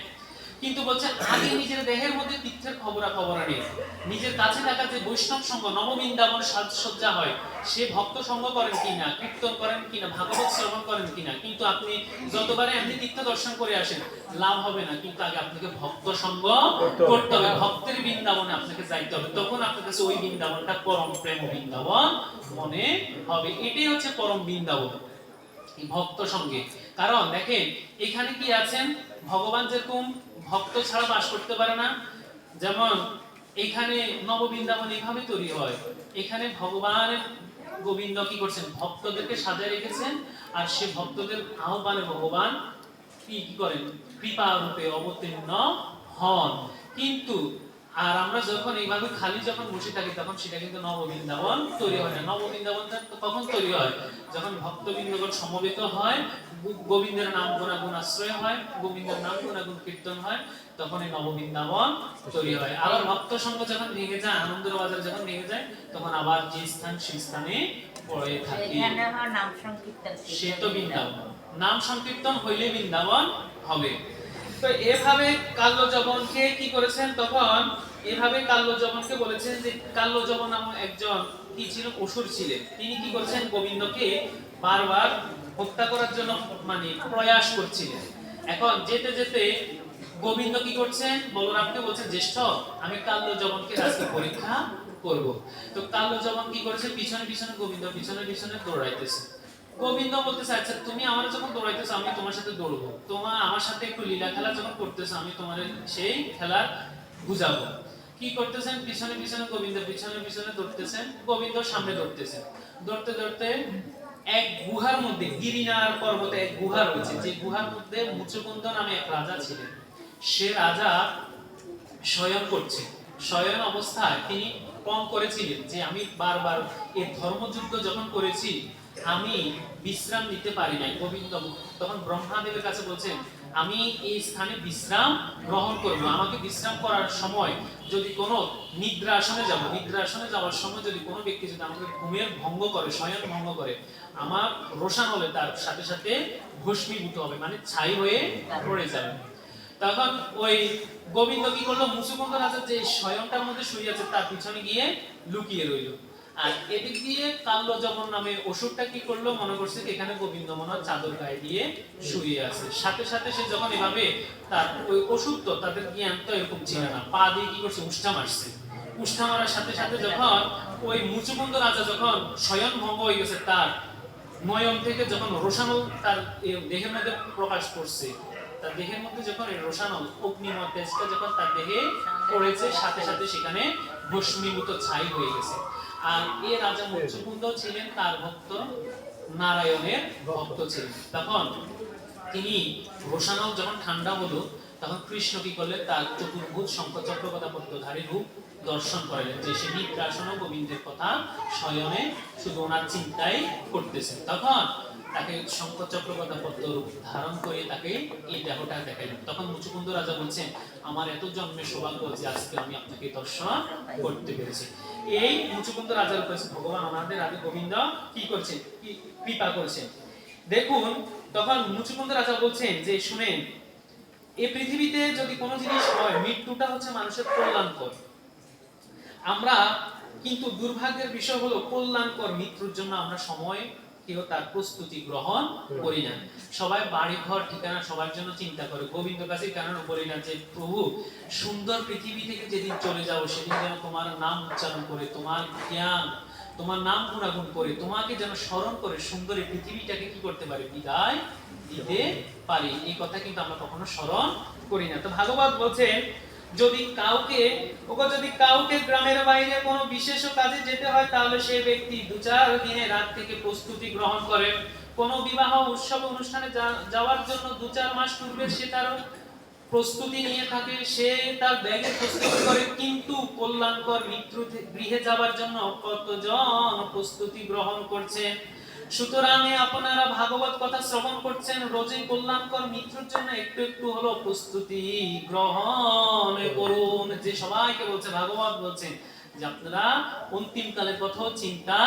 কিন্তু বলছে আগে নিজের দেহের মধ্যে তীর্থের খবর নেই। নিজের কাছে থাকা যে বৈষ্ণব সঙ্গ, নববৃন্দাবন সাজসজ্জা হয়, সে ভক্ত সঙ্গ করেন কিনা, কীর্তন করেন কিনা, ভাগবত শ্রবণ করেন কিনা। কিন্তু আপনি যতবারে এমনি তীর্থ দর্শন করে আসেন, লাভ হবে না। কিন্তু আগে আপনাকে ভক্ত সঙ্গ করতে হবে, ভক্তের বৃন্দাবনে আপনাকে যাইতে হবে, তখন আপনার কাছে ওই বৃন্দাবনটা পরম প্রেম বৃন্দাবন মনে হবে। এটাই হচ্ছে পরম বৃন্দাবন, ভক্ত সঙ্গে। কারণ দেখেন এখানে কি আছেন, ভগবান যেরকম ভক্ত ছাড়া বাস করতে পারে না, যেমন এখানে নববৃন্দাবন এইভাবে তৈরি হয়। এখানে ভগবান গোবিন্দ কি করছেন, ভক্তদেরকে সাজায় রেখেছেন, আর সে ভক্তদের আহ্বানে ভগবান কি কি করেন, কৃপা রূপে অবতীর্ণ হন। কিন্তু আর আমরা যখন এইভাবে খালি যখন বসে থাকি তখন সেটা কিন্তু নববৃন্দাবন তৈরি হয় না। নববৃন্দাবনটা কখন তৈরি হয়, যখন ভক্তবৃন্দগণ সমবেত হয়, গোবিন্দের নাম গুণাগুণ আশ্রয় হয়, গোবিন্দের নাম গুণাগুণ কীর্তন হয়, তখন এই নববৃন্দাবন তৈরি হয়। আবার ভক্ত সঙ্গ যখন ভেঙে যায়, আনন্দের বাজার যখন ভেঙে যায়, তখন আবার যে স্থান সেই স্থানে পড়ে থাকে, সে তো বৃন্দাবন। নাম সংকীর্তন হইলে বৃন্দাবন হবে। তো এভাবে কাল্যযবনকে কি করেছেন, তখন এভাবে কাল্যযবনকে বলেছেন যে কাল্যযবন নামক একজন কি ছিল, অসুর ছিলেন। তিনি কি করেছেন, গোবিন্দকে বারবার হত্যা করার জন্য মানে প্রয়াস করছিলেন। এখন যেতে যেতে গোবিন্দ কি করছেন, বলরামকে বলছেন, জ্যেষ্ঠ আমি কাল্যযবনকে আজকে পরীক্ষা করব। তো কাল্যযবন কি করেছে, পিছনে পিছনে গোবিন্দ পিছনে পিছনে দৌড়াইতেছে। গোবিন্দ বলতেছে, আচ্ছা তুমি আমার যখন দৌড়াইতেছো আমি তোমার সাথে দৌড়বো, তোমার আমার সাথে একটু লীলা খেলা যখন করতেছো আমি তোমার সেই খেলা বুঝাবো। কি করতেছেন, পিছনে পিছনে গোবিন্দ পিছনে পিছনে দৌড়তেছেন, গোবিন্দ সামনে দৌড়তেছেন। দৌড়তে দৌড়তে এক গুহার মধ্যে, গিরিনার পর্বতে এক গুহা রয়েছে, যে গুহার মধ্যে মুচকুন্দ নামে এক রাজা ছিলেন। সে রাজা শয়ন করছে। শয়ন অবস্থায় তিনি কম করেছিলেন যে আমি বারবার এই ধর্মযুদ্ধ যখন করেছি আমি বিশ্রাম নিতে পারি নাই। গোবিন্দ তখন ব্রহ্মাদেবের কাছে বলছেন, আমি এই স্থানে বিশ্রাম গ্রহণ করব, আমাকে বিশ্রাম করার সময় যদি কোনো নিদ্রাসনে যাব, নিদ্রাসনে যাওয়ার সময় যদি কোনো ব্যক্তি যদি আমাকে ঘুমের ভঙ্গ করে, শয়ন ভঙ্গ করে, আমার রোশান হলে তার সাথে সাথে ভস্মীভূত হবে, মানে ছাই হয়ে পড়ে যাবে। তখন ওই গোবিন্দ কি করলো, মুচুকুন্দ রাজা যে শয়নটার মধ্যে শুয়ে আছে তার পিছনে গিয়ে লুকিয়ে রইল। আর এদিক দিয়ে কাল্যযবন নামে অসুরটা কি করলো, মনে করছে এখানে গোবিন্দ মনে হয় চাদর গায়ে দিয়ে শুয়ে আছে। সাথে সাথে সে যখন এভাবে, তার ওই অসুর তো তাদের জ্ঞান তো এরকম ছিল না, পা দিয়ে কি করছে, উষ্টা মারছে। উষ্টা মারার সাথে সাথে যখন ওই মুচুকুন্দ রাজা যখন শয়ন ভঙ্গ হয়ে গেছে, তার নয়ন থেকে যখন রোশানল তার দেহের মধ্যে প্রকাশ করছে, তার দেহের মধ্যে যখন এই রোশানল অগ্নিময় তেজটা যখন তার দেহে পড়েছে, সাথে সাথে সেখানে ভস্মীভূত ছাই হয়ে গেছে। আর এই রাজা মুচুকুন্দ ছিলেন তার ভক্ত, নারায়ণের ভক্ত ছিলেন। তখন তিনি রোশানল যখন ঠান্ডা হলো, তখন কৃষ্ণ কি করলেন, তার চতুর্ভুজ শঙ্খচক্র পদ্মধারী রূপ দর্শন করালেন, যে সে নিদ্রাসন গোবিন্দের কথা শয়নে শুধু ওনার চিন্তাই করতেছেন। তখন তাকে শঙ্খচক্র পদ্ম রূপ ধারণ করে তাকে এই দেহটা দেখালেন। তখন মুচুকুন্দ রাজা বলছেন, আমার এত জন্মের সৌভাগ্য যে আজকে আমি আপনাকে দর্শন করতে পেরেছি। এই মুচুকুন্দ রাজার উপরে ভগবান আমাদের আগে গোবিন্দ কি করছেন, কি কৃপা করছেন দেখুন। তখন মুচুকুন্দ রাজা বলছেন যে শুনেন, এই পৃথিবীতে যদি কোনো জিনিস হয়, মৃত্যুটা হচ্ছে মানুষের কল্যাণকর। আমরা কিন্তু দুর্ভাগ্যের বিষয় হলো কল্যাণকর মৃত্যুর জন্য আমরা সময় কেউ তার প্রস্তুতি গ্রহণ করি না। সবাই বাড়ি ঘর ঠিকানা সবার জন্য চিন্তা করে, গোবিন্দ কাছে কেন বলি না যে প্রভু সুন্দর পৃথিবী থেকে যেদিন চলে যাবো সেদিন যেন তোমার নাম উচ্চারণ করে, তোমার জ্ঞান তোমার নাম গুণাগুণ করে, তোমাকে যেন স্মরণ করে সুন্দর এই পৃথিবীটাকে কি করতে পারি, বিদায় দিতে পারি। এই কথা কিন্তু আমরা কখনো স্মরণ করি না। তো ভাগবত বলছেন, যদি কাউকে গ্রামের বাইরে কোনো বিশেষ কাজে যেতে হয়, তাহলে সেই ব্যক্তি 2-4 দিনের রাত থেকে প্রস্তুতি গ্রহণ করে। কোনো বিবাহ উৎসব অনুষ্ঠানে যাওয়ার জন্য 2-4 মাস পূর্বে সে তার প্রস্তুতি নিয়ে থাকে, সে তার ব্যাগে প্রস্তুতি করে। কিন্তু কল্যাণকর মৃত্যু গৃহে যাবার জন্য কতজন প্রস্তুতি গ্রহণ করছে। সুতরাং আপনারা ভাগবত কথা শ্রবণ করছেন, রোজই কল্যাণকর মৃত্যুর জন্য একটু একটু হলো প্রস্তুতি গ্রহণ করুন। যে সবাইকে বলছে, ভাগবত বলছেন যে আপনারা অন্তিম কালের কথা চিন্তা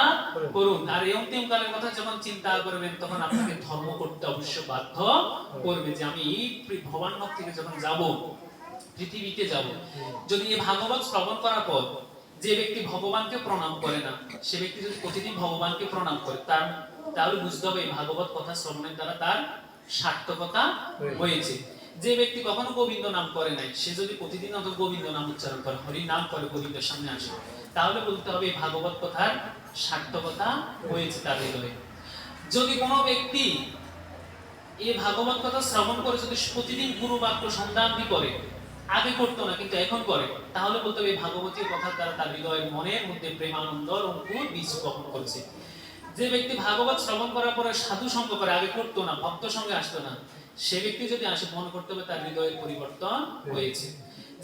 করুন। আর এই অন্তিম কালের কথা যখন চিন্তা করবেন, তখন আপনাকে ধর্ম করতে অবশ্য বাধ্য করবে, যে আমি ভবানলোক থেকে যখন যাব, পৃথিবীতে যাব, যদি এই ভাগবত শ্রবণ করার পর যে ব্যক্তি ভগবানকে প্রণাম করে না, সে ব্যক্তি যদি প্রতিদিন ভগবানকে প্রণাম করে, তাহলে বুঝতে হবে ভাগবত কথা শ্রবণের দ্বারা তার সার্থকতা হয়েছে। যে ব্যক্তি কখনো গোবিন্দ নাম করে নাই, সে যদি প্রতিদিন অত গোবিন্দ নাম উচ্চারণ করে, হরি নাম করে, গোবিন্দের সামনে আসে, তাহলে বলতে হবে ভাগবত কথার সার্থকতা হয়েছে তার হৃদয়ে। যদি কোনো ব্যক্তি এই ভাগবত কথা শ্রবণ করে যদি প্রতিদিন গুরু বাক্য সন্ধান করে, আগে করতো না কিন্তু এখন করে, তাহলে বলতে হবে ভাগবতীয় কথার দ্বারা তার হৃদয়ের মনের মধ্যে প্রেমানন্দ অঙ্কুর বীজ বপন করেছে। যে ব্যক্তি ভাগবত শ্রবণ করার পরে সাধু সঙ্গ করে, আগে করতো না, ভক্ত সঙ্গে আসতো না, সে ব্যক্তি যদি আসে মনে করতে হবে তার হৃদয়ের পরিবর্তন হয়েছে।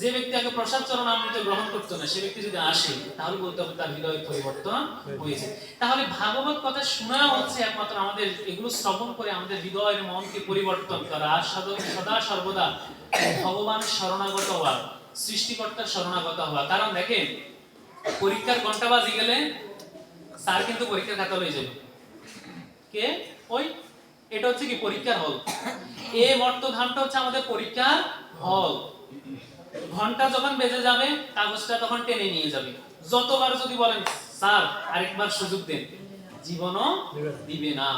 যে ব্যক্তি আগে প্রসাদ চরণামৃত গ্রহণ করতো না, সে ব্যক্তি যদি আসে তাহলে বলতে হবে তার হৃদয়ের পরিবর্তন হয়েছে। তাহলে ভাগবত কথা শোনা হচ্ছে একমাত্র আমাদের এগুলো শ্রবণ করে আমাদের হৃদয়ের মনকে পরিবর্তন করা, আর সদা সর্বদা ভগবান শরণাগত হওয়া, সৃষ্টিকর্তার শরণাগত হওয়া। কারণ দেখেন, পরীক্ষার ঘন্টা বাজে গেলে স্যার কিন্তু পরীক্ষার খাতা লয়ে যাবে। কে? ওই এটা হচ্ছে কি পরীক্ষার হল। এই মর্তধামটা হচ্ছে আমাদের পরীক্ষার হল। ঘন্টা যখন বেজে যাবে কাগজটা তখন টেনে নিয়ে যাবে। যতবার যদি বলেন স্যার আরেকবার সুযোগ দেন, জীবনও দিবে না।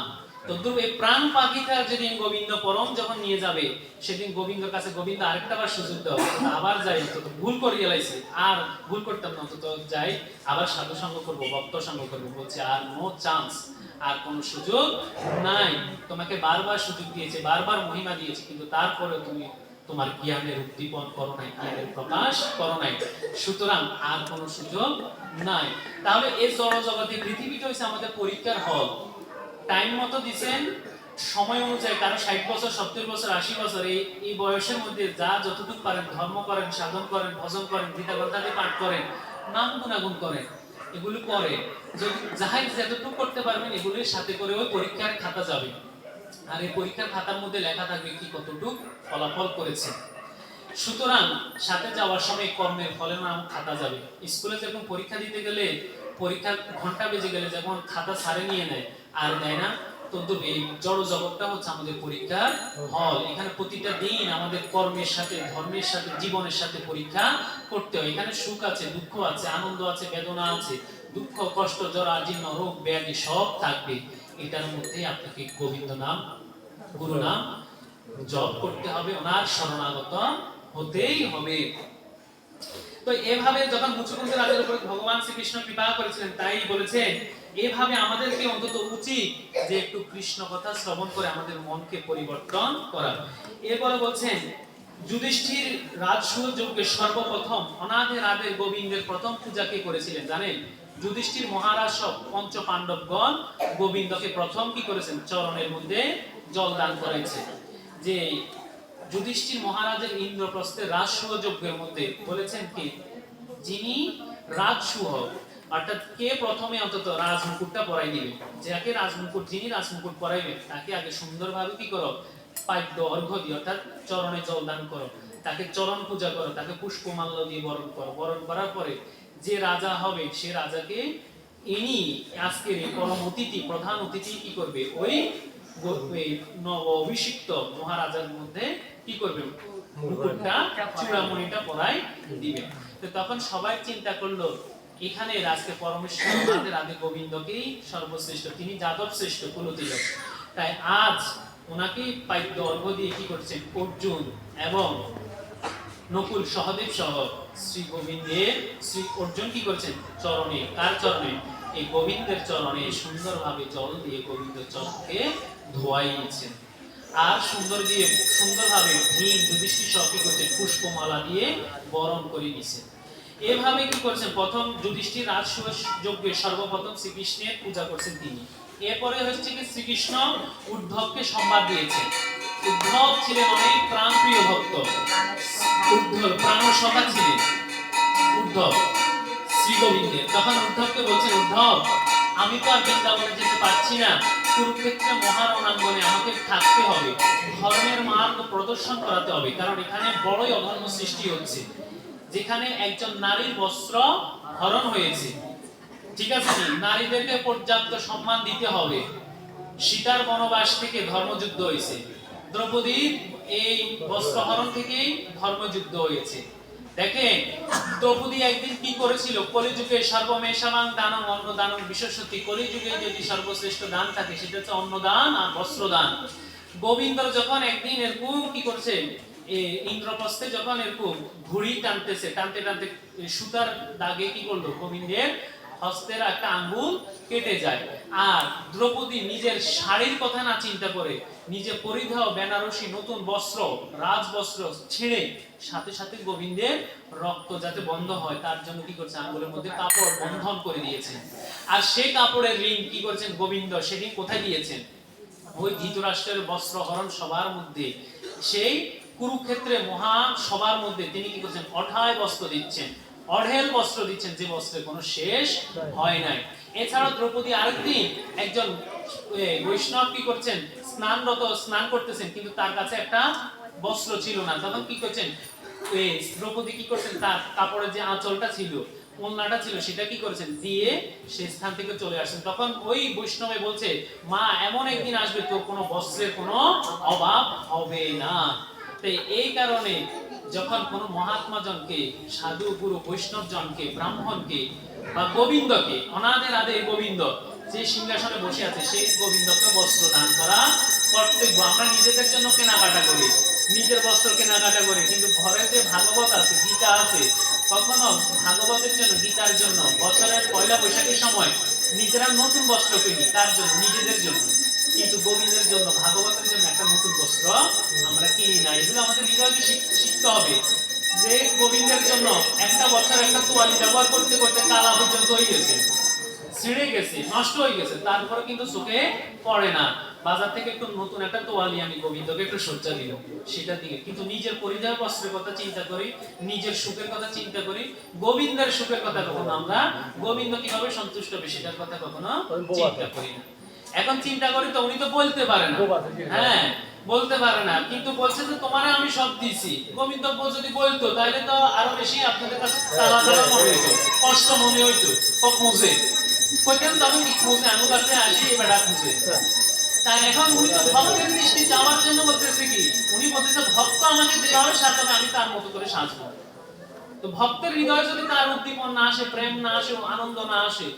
তদ্রূপ এই প্রাণ পাখিটা যেদিন গোবিন্দ পরম যখন নিয়ে যাবে, সেদিন গোবিন্দর কাছে গোবিন্দ আরেকটা বার সুযোগ দাও, আবার যাই, অন্তত ভুল করিয়ে লাইছি, আর ভুল করতাম না, অন্তত যাই আবার সাধু সঙ্গ করবো, ভক্ত সঙ্গ করবো। বলছে আর নো চান্স, আর কোন সুযোগ নাই। তোমাকে বারবার সুযোগ দিয়েছে, বারবার মহিমা দিয়েছে, কিন্তু তারপরে তুমি তোমার জ্ঞানের উদ্দীপন করো নাই, জ্ঞানের প্রকাশ করো নাই, সুতরাং আর কোনো সুযোগ নাই। তাহলে এই জড় জগতে পৃথিবীটা হচ্ছে আমাদের পরীক্ষার হল। টাইম মতো দিচ্ছেন, সময় অনুযায়ী, কারো 60 বছর, 70 বছর, 80 বছর, এই বয়সের মধ্যে যা যতটুকু পারেন ধর্ম করেন, সাধন করেন, ভজন করেন, গীতা গ্রন্থাদি পাঠ করেন, নাম গুণাগুণ করেন, এগুলো করে যদি যাহাই যতটুকু করতে পারবেন এগুলির সাথে করে ওই পরীক্ষার খাতা যাবে। আর এই পরীক্ষার খাতার মধ্যে লেখা থাকবে কি কতটুকু ফলাফল করেছে। সুতরাং সাথে যাওয়ার সময় কর্মের ফলের নাম খাতা যাবে। স্কুলে যখন পরীক্ষা দিতে গেলে পরীক্ষার ঘন্টা বেজে গেলে যখন খাতা সারে নিয়ে নেয় আর দেয় না, তো এই জড় জগৎটা হচ্ছে আমাদের পরীক্ষার হল। এখানে প্রতিটা দিন আমাদের কর্মের সাথে, ধর্মের সাথে, জীবনের সাথে পরীক্ষা করতে হয়। এখানে সুখ আছে, দুঃখ আছে, আনন্দ আছে, বেদনা আছে, দুঃখ, কষ্ট, জরা, জীর্ণ, রোগ, ব্যাধি সব থাকবে। এটার মধ্যে আপনাকে গোবিন্দ নাম, গুরু নাম জপ করতে হবে, ওনার শরণাগত হতেই হবে। তো এভাবে যখন মুচুকুন্দ রাজার উপর ভগবান শ্রীকৃষ্ণ কৃপা করেছিলেন, তাই বলেছেন এভাবে আমাদেরকে অন্তত উচিত যে একটু কৃষ্ণ কথা শ্রবণ করে আমাদের মনকে পরিবর্তন করা। এরপরে বলছেন যুধিষ্ঠির রাজসূয় যজ্ঞে সর্বপ্রথম অনাথের আদের গোবিন্দের প্রথম পূজা কে করেছিলেন জানেন? যুধিষ্ঠির মহারাজ সব পঞ্চ পাণ্ডবগণ গোবিন্দকে প্রথম কি করেছেন? চরণের মধ্যে জল দান করেছে। যে যুধিষ্ঠির মহারাজের ইন্দ্রপ্রস্থের রাজসূয় যজ্ঞের মধ্যে বলেছেন কি, যিনি রাজসূয় অর্থাৎ কে প্রথমে অন্তত রাজমুকুটটা পরাই দিবে, যাকে রাজমুকুট, যিনি রাজমুকুট পরাইবেন তাকে আগে সুন্দরভাবে কি করো, পাইদ্য অর্ঘ্য দিয়ে অর্থাৎ চরণে জল দান করো, তাকে চরণ পূজা করো, তাকে পুষ্পমাল্য দিয়ে বরণ করো। বরণ করার পরে যে রাজা হবে সে রাজাকে ইনি আজকের এই পরম অতিথি, প্রধান অতিথি কি করবে, ওই নব অভিষিক্ত মহারাজার মধ্যে কি করবে, মুকুটটা, চূড়ামণিটা পরাই দিবে। তো তখন সবাই চিন্তা করলো এখানে আজকে পরমেশ্বর আমাদের আদি গোবিন্দকেই সর্বশ্রেষ্ঠ, তিনি যাদব শ্রেষ্ঠ কুলতিলক, তাই আজ ওনাকে পাইদ্য অর্ঘ্য দিয়ে কি করছেন অর্জুন এবং নকুল সহদেব সহ শ্রী গোবিন্দের, শ্রী অর্জুন কি করছেন চরণে, কার চরণে, এই গোবিন্দের চরণে সুন্দরভাবে জল দিয়ে গোবিন্দের চরণকে ধোয়াইছেন। আর সুন্দরভাবে ভীম যুধিষ্ঠির সহ কি করছেন পুষ্পমালা দিয়ে বরণ করে নিছেন। এভাবে কি করছেন, প্রথম যুধিষ্ঠির রাজসূয় যজ্ঞে সর্বপ্রথম শ্রীকৃষ্ণের পূজা করছেন তিনি। এরপরে হচ্ছে কি শ্রীকৃষ্ণ উদ্ধবকে সংবাদ দিয়েছেন। উদ্ধব ছিলেন অনেক প্রাণপ্রিয় ভক্ত, উদ্ধব প্রাণসখা ছিলেন উদ্ধব শ্রী গোবিন্দের। তখন উদ্ধবকে বলছেন, উদ্ধব আমি তো আর বৃন্দাবনে যেতে পারছি না, কুরুক্ষেত্রে মহারণাঙ্গনে আমাকে থাকতে হবে, ধর্মের মার্গ প্রদর্শন করাতে হবে, কারণ এখানে বড়ই অধর্ম সৃষ্টি হচ্ছে, যেখানে একজন নারীর বস্ত্র হরণ হয়েছে, ঠিক আছে, নারীদেরকে পর্যাপ্ত সম্মান দিতে হবে। সীতার বনবাস থেকে ধর্মযুদ্ধ হয়েছে, দ্রৌপদীর এই বস্ত্রহরণ থেকেই ধর্মযুদ্ধ হয়েছে। দেখেন দ্রৌপদী একদিন কি করেছিল, কলিযুগে সর্বমেষামাং দানং অন্নদানং বিশেষতি, কলিযুগে যদি সর্বশ্রেষ্ঠ দান থাকে সেটা হচ্ছে অন্নদান আর বস্ত্রদান। গোবিন্দ যখন একদিন এরকম কি করছে, ইন্দ্রপ্রস্থে যখন এরকম ঘুড়ি টানতেছে, টানতে টানতে সুতার দাগে কি করলো, গোবিন্দের হস্তের একটা আঙ্গুল কেটে যায়। আর দ্রৌপদী নিজের শাড়ির কথা না চিন্তা করে নিজে পরিধেয় বেনারসি নতুন বস্ত্র, রাজবস্ত্র ছিঁড়ে সাথে সাথে গোবিন্দের রক্ত যাতে বন্ধ হয় তার জন্য কি করছে, আঙ্গুলের মধ্যে কাপড় বন্ধন করে দিয়েছেন। আর সেই কাপড়ের রিং কি করছেন গোবিন্দ, সেদিন কোথায় দিয়েছেন? ওই ধৃতরাষ্ট্রের বস্ত্র হরণ সবার মধ্যে, সেই কুরুক্ষেত্রে মহা সবার মধ্যে তিনি কি করছেন, অঠায় বস্ত্র দিচ্ছেন, অঢেল বস্ত্র দিচ্ছেন, যে বস্ত্রের কোনো শেষ হয় নাই। এছাড়াও দ্রৌপদী আরেকদিন একজন বৈষ্ণব কি করছেন, স্নান করতেছেন, কিন্তু তার কাছে একটা বস্ত্র ছিল না। তখন কি করছেন, দ্রৌপদী কি করছেন, তার কাপড়ের যে আঁচলটা ছিল, ওড়নাটা ছিল, সেটা কি করেছেন দিয়ে সেই স্থান থেকে চলে আসেন। তখন ওই বৈষ্ণবে বলছে, মা এমন একদিন আসবে তোর কোনো বস্ত্রের কোনো অভাব হবে না। তাই এই কারণে যখন কোনো মহাত্মা জনকে, সাধু গুরু বৈষ্ণব জনকে, ব্রাহ্মণকে বা গোবিন্দকে, অনাদের আদের গোবিন্দ যে সিংহাসনে বসে আছে সেই গোবিন্দকে বস্ত্র দান করা কর্তব্য। আমরা নিজেদের জন্য কেনাকাটা করি, নিজের বস্ত্র কেনাকাটা করি, কিন্তু ঘরে যে ভাগবত আছে, গীতা আছে, কখনো ভাগবতের জন্য, গীতার জন্য বছরের পয়লা বৈশাখের সময় নিজেরা নতুন বস্ত্র কিনি, তার জন্য, নিজেদের জন্য, কিন্তু গোবিন্দের জন্য, ভাগবতের জন্য একটা নতুন বস্ত্র আমরা কিনি না। এগুলো আমাদের হৃদয়কে শিখতে হবে যে গোবিন্দের জন্য একটা বছর একটা তোয়ালি ব্যবহার করতে করতে কালা পর্যন্ত হয়ে গেছে, ছিঁড়ে গেছে, নষ্ট হয়ে গেছে, তারপরে কিন্তু চোখে পড়ে না। বাজার থেকে একটু নতুন একটা তোয়ালি আমি গোবিন্দকে একটু সজ্জা দিল, সেটা দিয়ে কিন্তু নিজের পরিধেয় বস্ত্রের কথা চিন্তা করি, নিজের সুখের কথা চিন্তা করি, গোবিন্দের সুখের কথা কখনো আমরা, গোবিন্দ কিভাবে সন্তুষ্ট হবে সেটার কথা কখনো চিন্তা করি না। এখন চিন্তা করি তো উনি তো বলতে পারে না, হ্যাঁ বলতে পারে না, কিন্তু বলছে যে তোমারে আমি সব দিছি। গোবিন্দ যদি বলতো তাহলে তো আরো বেশি আপনাদের কাছে তালা তালা মনে হইতো, কষ্ট মনে হইতো, খুঁজে কইতেন তখন কি খুঁজে আমার কাছে আসি বেড়া খুঁজে। তাই এখন উনি তো ভক্তের দৃষ্টি চাওয়ার জন্য বলতেছে কি, উনি বলতেছে ভক্ত আমাকে যেভাবে সাজাবে আমি তার মতো করে সাজবো। তো ভক্তের হৃদয়ে যদি তার উদ্দীপন না আসে, প্রেম না আসে, আনন্দ না আসে,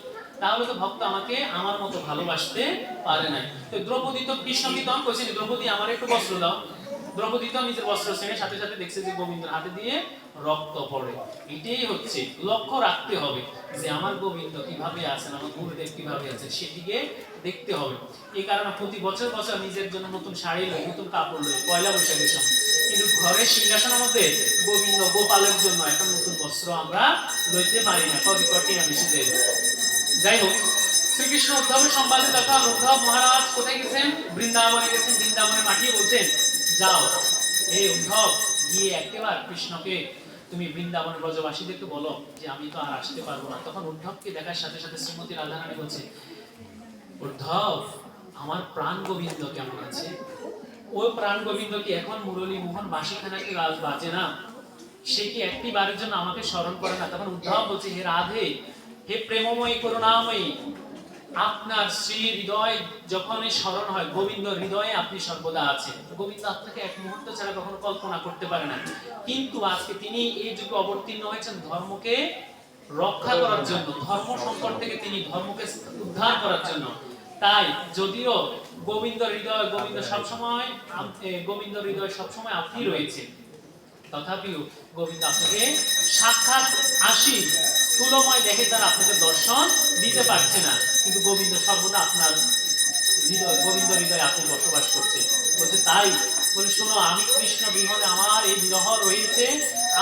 তাহলে তো ভক্ত আমাকে আমার মতো ভালোবাসতে পারে নাই। তো দ্রৌপদী তো কৃষ্ণকে তখন কইছে, দ্রৌপদী আমার একটু বস্ত্র দাও। দ্রৌপদী তো নিজের বস্ত্র ছেড়ে সাথে সাথে দেখছে যে গোবিন্দের হাতে দিয়ে রক্ত পড়ে। এটাই হচ্ছে লক্ষ্য রাখতে হবে যে আমার গোবিন্দ কিভাবে আছেন, আমার গুরুদেব কিভাবে আছেন, সেদিকে দেখতে হবে। এই কারণে প্রতি বছর বছর নিজের জন্য নতুন শাড়ি লই, নতুন কাপড় লই পয়লা বৈশাখের সময়, কিন্তু ঘরের সিংহাসনের মধ্যে গোবিন্দ গোপালের জন্য একটা নতুন বস্ত্র আমরা লইতে পারি না, কটি আমি শুধু। যাই হোক, শ্রীকৃষ্ণ উদ্ধবের সংবাদে তখন উদ্ধব মহারাজ কোথায় গেছেন, বৃন্দাবনে গেছেন। বৃন্দাবনে পাঠিয়ে বলছেন, যাও এই উদ্ধব গিয়ে একবার কৃষ্ণকে তুমি বৃন্দাবনের ব্রজবাসীদেরকে বলো যে আমি তো আর আসতে পারবো না। তখন উদ্ধবকে দেখার সাথে সাথে শ্রীমতী রাধারানী বলছে, উদ্ধব আমার প্রাণ গোবিন্দ কেমন আছে? ওই প্রাণ গোবিন্দ কি এখন মুরলী মোহন বাঁশিখানা কি রাজ বাজে না? সে কি একটি বারের জন্য আমাকে স্মরণ করে না? তখন উদ্ধব বলছে, হে রাধে, হে প্রেমময়ী করুণাময়ী, আপনার শ্রী হৃদয় যখনই স্মরণ হয়, গোবিন্দ হৃদয়ে আপনি সর্বদা আছেন। গোবিন্দ আপনাকে এক মুহূর্ত ছাড়া কখনো কল্পনা করতে পারে না, কিন্তু আজকে তিনি এই যুগে অবতীর্ণ হয়েছেন ধর্মকে রক্ষা করার জন্য, ধর্ম সংকট থেকে তিনি ধর্মকে উদ্ধার করার জন্য। তাই যদিও গোবিন্দ হৃদয়, গোবিন্দ হৃদয় সবসময় আপনি রয়েছে, তথাপিও গোবিন্দ আপনাকে সাক্ষাৎ আসি স্থূলময় দেখে তারা আপনাকে দর্শন দিতে পারছে না, কিন্তু গোবিন্দ সর্বদা আপনার হৃদয়, গোবিন্দ হৃদয়ে আপনি বসবাস করছেন। বলছে তাই বলে, শোনো আমি কৃষ্ণ বিহনে আমার এই বিরহ রয়েছে,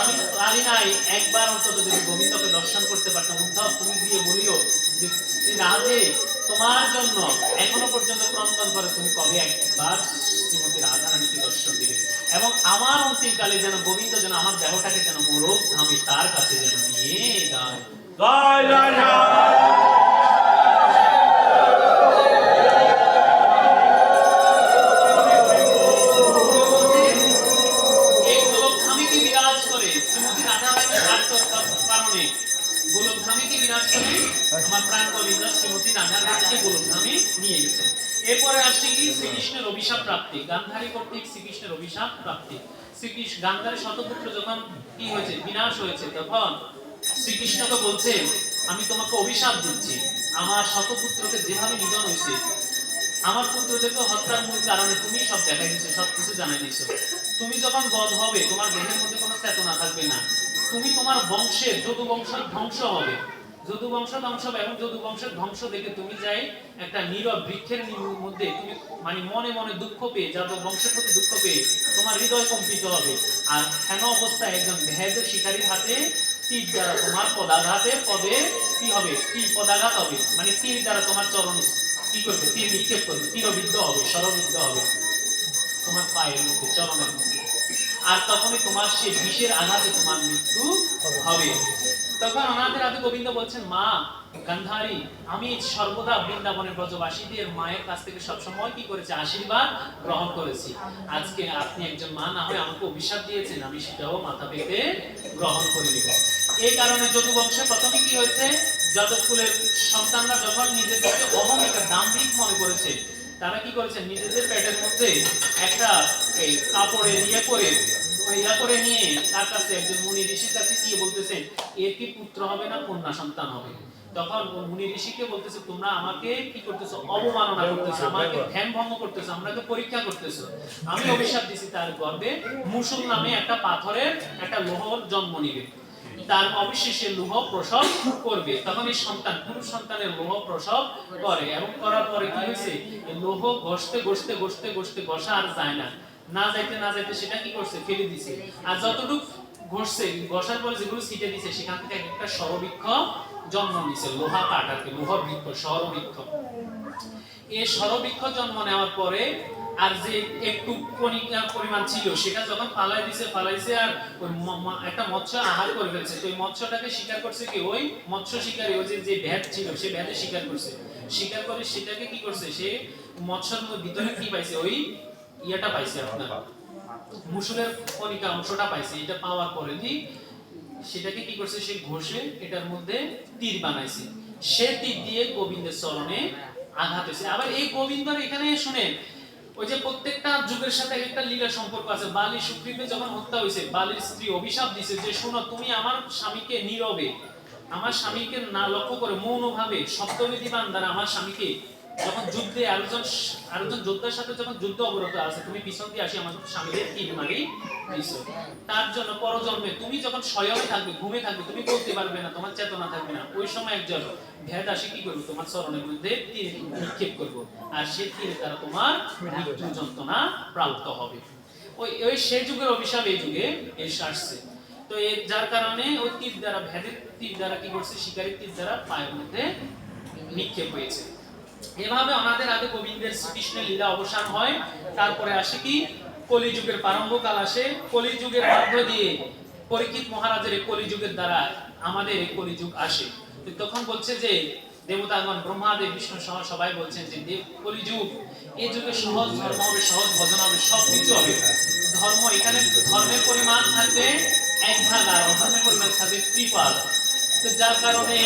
আমি পারি নাই একবার অন্তত যদি গোবিন্দকে দর্শন করতে পারতাম। উদ্ধব তুমি গিয়ে বলিও যে শ্রী রাধে তোমার জন্য এখনো পর্যন্ত ক্রন্দন করে, তুমি কবে একবার শ্রীমতী রাধারানীকে দর্শন দিবে, এবং আমার অন্তিমকালে যেন গোবিন্দ যেন আমার দেহটাকে যেন গোরখ ধামে তার কাছে যেন নিয়ে যায়। জয় জয় আমার প্রাণ গোবিন্দ শ্রীমতী রাধারানীকে গোলকধামে নিয়ে গেছে। এরপরে আসছে কি, শ্রীকৃষ্ণের অভিশাপ প্রাপ্তি, গান্ধারী কর্তৃক শ্রীকৃষ্ণের অভিশাপ প্রাপ্তি। শ্রীকৃষ্ণ গান্ধারীর শতপুত্র যখন কি হয়েছে, বিনাশ হয়েছে, তখন শ্রীকৃষ্ণকে বলছে, আমি তোমাকে অভিশাপ দিচ্ছি, আমার শতপুত্রকে যেভাবে নিধন হয়েছে, আমার পুত্রদেরকে হত্যার মূল কারণে তুমি সব দেখাই দিচ্ছ, সবকিছু জানাই দিচ্ছ। তুমি যখন বধ হবে, তোমার দেহের মধ্যে কোনো চেতনা থাকবে না, তুমি তোমার বংশের যদু বংশ ধ্বংস হবে, যদু বংশ ধ্বংস হবে, এবং যদু বংশের ধ্বংস দেখে তুমি যাই একটা নীরব বৃক্ষের মধ্যে তুমি মানে মনে মনে দুঃখ পেয়ে, যাদব বংশের প্রতি দুঃখ পেয়ে তোমার হৃদয় কম্পিত হবে। আর হেন অবস্থায় একজন ভেদ শিকারীর হাতে তীর দ্বারা তোমার পদাঘাতের পদে কি হবে, তীর পদাঘাত হবে, মানে তীর দ্বারা তোমার চরণ কি করবে, তীর নিক্ষেপ করবে, তীরবিদ্ধ হবে, শরবিদ্ধ হবে তোমার পায়ের মধ্যে, চরণের মধ্যে। আর তখনই তোমার সেই বিষের আঘাতে তোমার মৃত্যু হবে। তখন অনাথের আদি গোবিন্দ বলছেন, মা গান্ধারী, আমি সর্বদা বৃন্দাবনের ব্রজবাসীদের মায়ের কাছ থেকে সবসময় কি করেছি, আশীর্বাদ গ্রহণ করেছি। আজকে আপনি একজন মা না হয়ে আমাকে অভিশাপ দিয়েছেন, আমি সেটাও মাথা পেতে গ্রহণ করে নিব। এই কারণে যদু বংশে প্রথমে কি হয়েছে, যাদব কুলের সন্তানরা যখন নিজেদেরকে অহমিকা দাম্ভিক মনে করেছে, তারা কি করেছে, নিজেদের পেটের মধ্যে একটা এই কাপড়ে ইয়া করে নিয়ে তার কাছে একজন মুনি ঋষির কাছে গিয়ে বলতেছেন, এর কি পুত্র হবে না কন্যা সন্তান হবে। তখন মুনি ঋষিকে বলতেছে, তোমরা আমাকে কি করতেছো, অবমাননা করতেছো, আমাকে ধ্যান ভঙ্গ করতেছো, আমাকে পরীক্ষা করতেছো। আমি অভিশাপ দিছি তার গর্ভে মুসুল নামে একটা পাথরের একটা লোহর জন্ম নিবে, তার অবশেষে লোহ প্রসব করবে। তখন এই সন্তান, পুরুষ সন্তানের লোহ প্রসব করে, এবং করার পরে কি হয়েছে, লোহ ঘষতে ঘষতে ঘষতে ঘষতে ঘষা আর যায় না, না যাইতে সেটা কি করছে, ফেলে দিছে। আর যতটুকু ঘষছে, ঘষার পরে যেগুলো ছিটে দিছে, সেখান থেকে একটা সরবৃক্ষ জন্ম নিছে, লোহা কাটাকে লোহর বৃক্ষ, সরবৃক্ষ। এই সরবৃক্ষ জন্ম নেওয়ার পরে আর যে একটু কণিকা পরিমাণ ছিল, সেটা যখন ফালাইছে আর একটা মৎস্য আহার করে ফেলছে। তো ওই মৎস্যটাকে শিকার করছে কি, ওই মৎস্য শিকারী, ওই যে ভেদ ছিল, সে ভেদে শিকার করছে। শিকার করে সেটাকে কি করছে, সে মৎস্যের ভিতরে কি পাইছে, ওই ইয়াটা পাইছে, আপনার মুসুলের কণিকা অংশটা পাইছে। এটা পাওয়ার পরে কি সেটাকে কি করছে, সে ঘষে এটার মধ্যে তীর বানাইছে। সে তীর দিয়ে গোবিন্দের চরণে আঘাত হয়েছে। আবার এই গোবিন্দর এখানে শুনেন, ওই যে প্রত্যেকটা যুগের সাথে একটা লীলা সম্পর্ক আছে। বালি সুগ্রীবে যখন হত্যা হয়েছে, বালির স্ত্রী অভিশাপ দিছে যে, শোনো, তুমি আমার স্বামীকে নীরবে, আমার স্বামীকে না লক্ষ্য করে মৌনভাবে সত্যবিধিবান দ্বারা আমার স্বামীকে, যখন যুদ্ধে আরেকজন যোদ্ধার সাথে যখন যুদ্ধ অবরত আছে, তুমি পিছন দিয়ে আসি আমার স্বামীদের তীর মারি দিছো। তার জন্য পরজন্মে তুমি যখন শয়নে থাকবে, ঘুমে থাকবে, তুমি বলতে পারবে না, তোমার চেতনা থাকবে না, ওই সময় একজন ভেদ আসে কি করবে, তোমার চরণের মধ্যে তীর নিক্ষেপ করবো, আর সেই তীরে দ্বারা তোমার মৃত্যু যন্ত্রণা প্রাপ্ত হবে। ওই সেই যুগের অভিশাপ এই যুগে এসে আসছে। তো যার কারণে ওই তীর দ্বারা, ভেদের তীর দ্বারা কি করছে, শিকারীর তীর দ্বারা পায়ের মধ্যে নিক্ষেপ হয়েছে। এভাবে আমাদের আগে গোবিন্দের শ্রীকৃষ্ণের লীলা অবসান হয়। তারপরে আসে কি, কলিযুগের প্রারম্ভকাল আসে। কলিযুগের মধ্য দিয়ে পরীক্ষিত মহারাজের এই কলিযুগের দ্বারা আমাদের এই কলিযুগ আসে। তখন বলছে যে দেবতাগণ, ব্রহ্মাদেব, বিষ্ণু সহ সবাই বলছেন যে কলিযুগ, এই যুগে সহজ ধর্ম হবে, সহজ ভজন হবে, সব কিছু হবে। ধর্ম, এখানে ধর্মের পরিমাণ থাকবে 1 ভাগ, আর অধর্মের পরিমাণ থাকবে 3 ভাগ। তো যার কারণে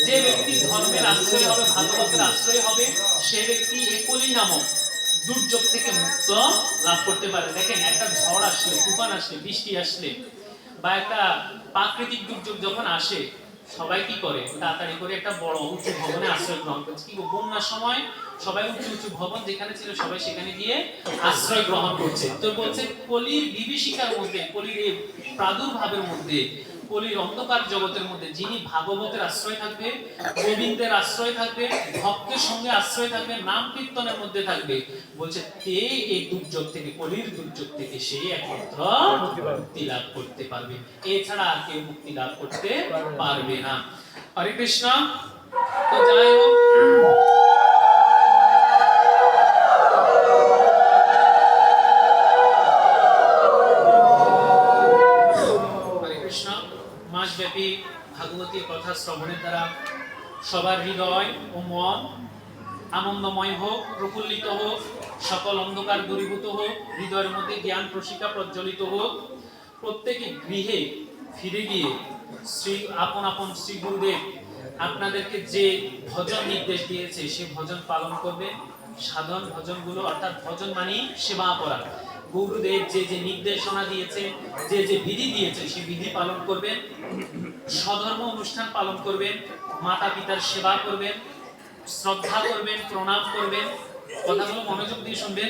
যে ব্যক্তি ধর্মের আশ্রয় হবে, ভাগবতের আশ্রয় হবে, সে ব্যক্তি এই কলি নামক দুর্যোগ থেকে মুক্ত লাভ করতে পারে। দেখেন, একটা ঝড় আসলে, তুফান আসলে, বৃষ্টি আসলে, বা একটা প্রাকৃতিক দুর্যোগ যখন আসে, সবাই কি করে, তাড়াতাড়ি করে একটা বড় উঁচু ভবনে আশ্রয় গ্রহণ করছে। কি বন্যার সময় সবাই উঁচু উঁচু ভবন যেখানে ছিল, সবাই সেখানে গিয়ে আশ্রয় গ্রহণ করছে। তো বলছে, কলির বিভীষিকার মধ্যে, কলির এই প্রাদুর্ভাবের মধ্যে, কলির অন্ধকার জগতের মধ্যে যিনি ভাগবতের আশ্রয় থাকবে, গোবিন্দের আশ্রয় থাকবে, ভক্তের সঙ্গে আশ্রয় থাকবে, নাম কীর্তনের মধ্যে থাকবে, বলছে তে এই দুর্যোগ থেকে, কলির দুর্যোগ থেকে সে একমাত্র মুক্তি লাভ করতে পারবে, এছাড়া আর কেউ মুক্তি লাভ করতে পারবে না। হরে কৃষ্ণ। তো যাই হোক, মাসব্যাপী ভাগবতী কথা শ্রবণের দ্বারা সবার হৃদয় ও মন আনন্দময় হোক, প্রফুল্লিত হোক, সকল অন্ধকার দূরীভূত হোক, হৃদয়ের মধ্যে জ্ঞান প্রশিকা প্রজ্বলিত হোক। প্রত্যেকে গৃহে ফিরে গিয়ে আপন আপন শ্রী গুরুদেব আপনাদেরকে যে ভজন নির্দেশ দিয়েছে, সে ভজন পালন করবে। সাধন ভজনগুলো, অর্থাৎ ভজন মানে সেবা করা। গুরুদেব যে যে নির্দেশনা দিয়েছে, যে যে বিধি দিয়েছে, সেই বিধি পালন করবেন। স্বধর্ম অনুষ্ঠান পালন করবেন, মাতা পিতার সেবা করবেন, শ্রদ্ধা করবেন, প্রণাম করবেন। কথাগুলো মনোযোগ দিয়ে শুনবেন।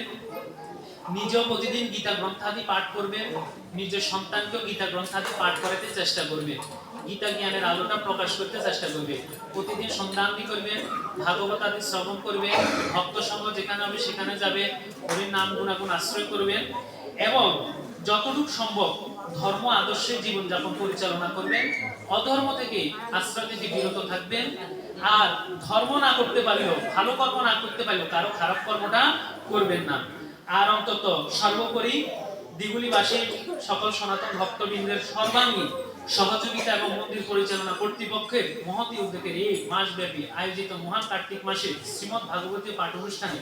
নিজেও প্রতিদিন গীতা গ্রন্থাদি পাঠ করবেন, নিজের সন্তানকেও গীতা গ্রন্থাদি পাঠ করাতে চেষ্টা করবেন, গীতা জ্ঞানের আলোটা প্রকাশ করতে চেষ্টা করবে। প্রতিদিন সন্ধানাদি করবেন, ভাগবত আদি শ্রবণ করবেন, ভক্ত সঙ্গ যেখানে হবে সেখানে যাবে, হরির নাম গুণাগুণ আশ্রয় করবেন এবং যতটুকু সম্ভব ধর্ম আদর্শে জীবনযাপন পরিচালনা করবেন। অধর্ম থেকে আশ্রয় থেকে বিরত থাকবেন। আর ধর্ম না করতে পারলেও, ভালো কর্ম না করতে পারলেও কারো খারাপ কর্মটা করবেন না। আর অন্তত সর্বোপরি দিগুলিবাসী সকল সনাতন ভক্তবৃন্দের সর্বাঙ্গীন সহযোগিতা এবং মন্দির পরিচালনা কর্তৃপক্ষের মহতি উদ্যোগের এই মাসব্যাপী আয়োজিত মহান কার্তিক মাসে শ্রীমৎ ভাগবতী পাঠ অনুষ্ঠানে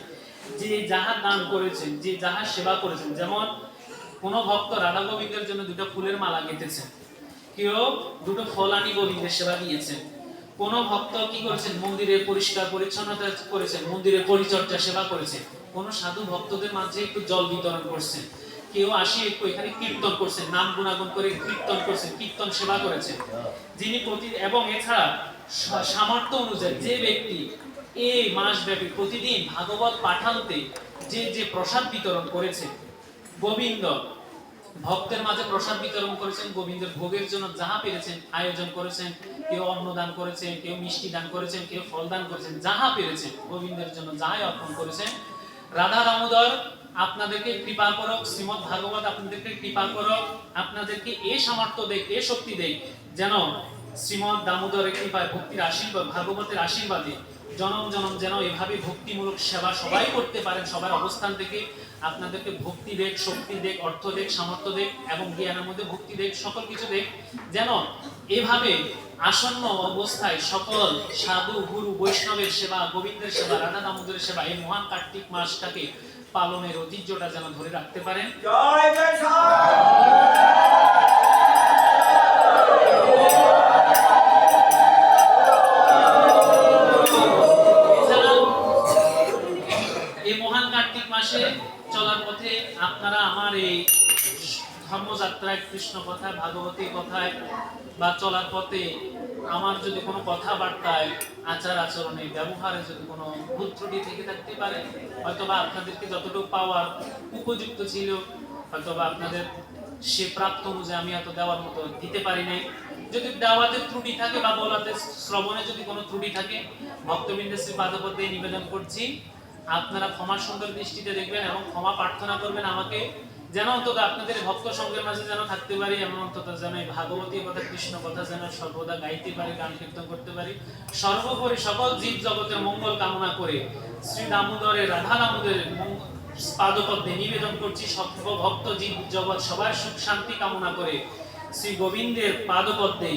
যে যাহা দান করেছেন, যে যাহা সেবা করেছেন, যেমন কোন ভক্ত রাধা গোবিন্দের জন্য দুটো ফুলের মালা গেঁথেছেন, কেউ দুটো ফল আনি গোবিন্দের সেবা দিয়েছেন, কোন ভক্ত কি করেছেন মন্দিরের পরিষ্কার পরিচ্ছন্নতা করেছেন, মন্দিরের পরিচর্যা সেবা করেছেন, কোন সাধু ভক্তদের মাঝে একটু জল বিতরণ করছেন, কেউ আসি একটু এখানে কীর্তন করছেন, নাম গুণাগুণ করে কীর্তন করছেন, কীর্তন সেবা করেছেন। যিনি প্রতি এবং এছাড়া সামর্থ্য অনুযায়ী যে ব্যক্তি এই মাসব্যাপী প্রতিদিন ভাগবত পাঠান্তে যে যে প্রসাদ বিতরণ করেছেন, গোবিন্দ ভক্তের মাঝে প্রসাদ বিতরণ করেছেন, গোবিন্দের ভোগের জন্য যাহা পেরেছেন আয়োজন করেছেন, কেউ অন্ন দান করেছেন, কেউ মিষ্টি দান করেছেন, কেউ ফল দান করেছেন, যাহা পেরেছেন গোবিন্দের জন্য যাহাই অর্পণ করেছেন, রাধা দামোদর আপনাদেরকে কৃপা করক, শ্রীমৎ ভাগবত আপনাদেরকে কৃপা করক, আপনাদেরকে এই সামর্থ্য দেখ, এই শক্তি দেখ, যেন শ্রীমৎ দামোদরের কৃপায় ভক্তির আশীর্বাদ, ভাগবতের আশীর্বাদে জনম জনম যেন এভাবে ভক্তিমূলক সেবা সবাই করতে পারেন। সবার অবস্থান থেকে আপনাদেরকে ভক্তি দেখ, শক্তি দেখ, অর্থ দেখ, সামর্থ্য দেখ এবং জ্ঞানের মধ্যে ভক্তি দেখ, সকল কিছু দেখ, যেন এভাবে আসন্ন অবস্থায় সকল সাধু গুরু বৈষ্ণবের সেবা, গোবিন্দের সেবা, রাধা দামোদরের সেবা এই মহান কার্তিক মাসটাকে পালনের ঐতিহ্যটা যেন ধরে রাখতে পারেন। জয় এই মহান কার্তিক মাসে চলার পথে আপনারা আমার এই ধর্মযাত্রায়, কৃষ্ণ কথা, ভাগবতী কথায় বা চলার পথে আমার যদি কোনো কথাবার্তায়, আচার আচরণে, ব্যবহারে যদি কোনো ভুল ত্রুটি থেকে থাকতে পারে, হয়তোবা আপনাদেরকে যতটুকু পাওয়ার উপযুক্ত ছিল, হয়তোবা আপনাদের সে প্রাপ্ত অনুযায়ী আমি হয়তো দেওয়ার মতো দিতে পারি নাই। যদি দেওয়াতে ত্রুটি থাকে বা বলাতে শ্রবণে যদি কোনো ত্রুটি থাকে, ভক্তবৃন্দের শ্রী পাদপদ্মে নিবেদন করছি আপনারা ক্ষমা সুন্দর দৃষ্টিতে দেখবেন এবং ক্ষমা প্রার্থনা করবেন আমাকে, যেন অন্তত আপনাদের ভক্ত সঙ্গের মাঝে যেন থাকতে পারি, এবং অন্তত যেন এই ভাগবতী কথা, কৃষ্ণ কথা যেন সর্বদা গাইতে পারি, গান কীর্তন করতে পারি। সর্বোপরি সকল জীব জগতের মঙ্গল কামনা করে শ্রী দামোদরের, রাধা দামোদরের পাদপদ্মে নিবেদন করছি, সর্ব ভক্ত জীব জগৎ সবার সুখ শান্তি কামনা করে শ্রী গোবিন্দের পাদপদ্মে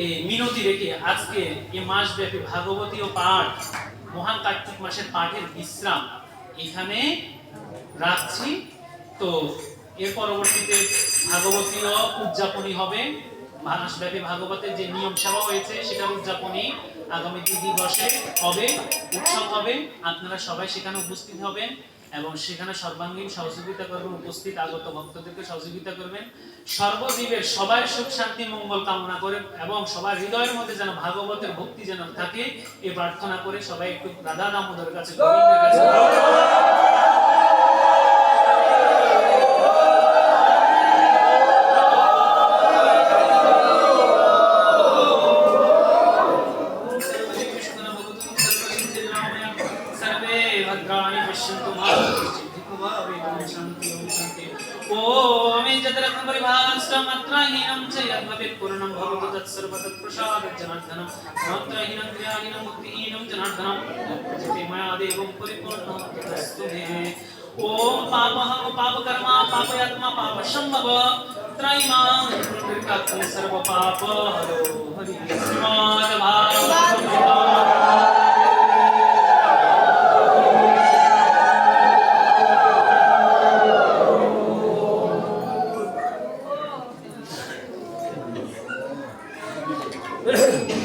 এই মিনতি রেখে আজকে এই মাসব্যাপী ভাগবতীয় পাঠ, মহান কার্তিক মাসের পাঠের বিশ্রাম এখানে রাখছি। তো এর পরবর্তীতে ভাগবতীয় উদযাপনী হবে, মাসব্যাপী ভাগবতের যে নিয়ম সেবা হয়েছে সেটার উদযাপনী আগামী 2 দিবসে হবে, উৎসব হবে। আপনারা সবাই সেখানে উপস্থিত হবেন এবং সেখানে সর্বাঙ্গীন সহযোগিতা করবেন, উপস্থিত আগত ভক্তদেরকে সহযোগিতা করবেন। সর্বজীবের সবার সুখ শান্তি মঙ্গল কামনা করে এবং সবার হৃদয়ের মধ্যে যেন ভাগবতের ভক্তি যেন থাকে এই প্রার্থনা করে সবাই একটু রাধা দামোদরের কাছে, গোবিন্দের কাছে पूर्णं भवतु तत्सर्वतः प्रसादः जनार्दनं मात्रहीनं क्रियाहीनं मुक्तिहीनं जनार्दनं यत्प्रजते मया देवं परिपूर्णं ततस्तु मे। ओम पापहं पापकर्मा पापयात्मा पापसंभव त्रयीमां निर्कात्म सर्व पाप हरो हरि श्रीमद् भागवत Yeah.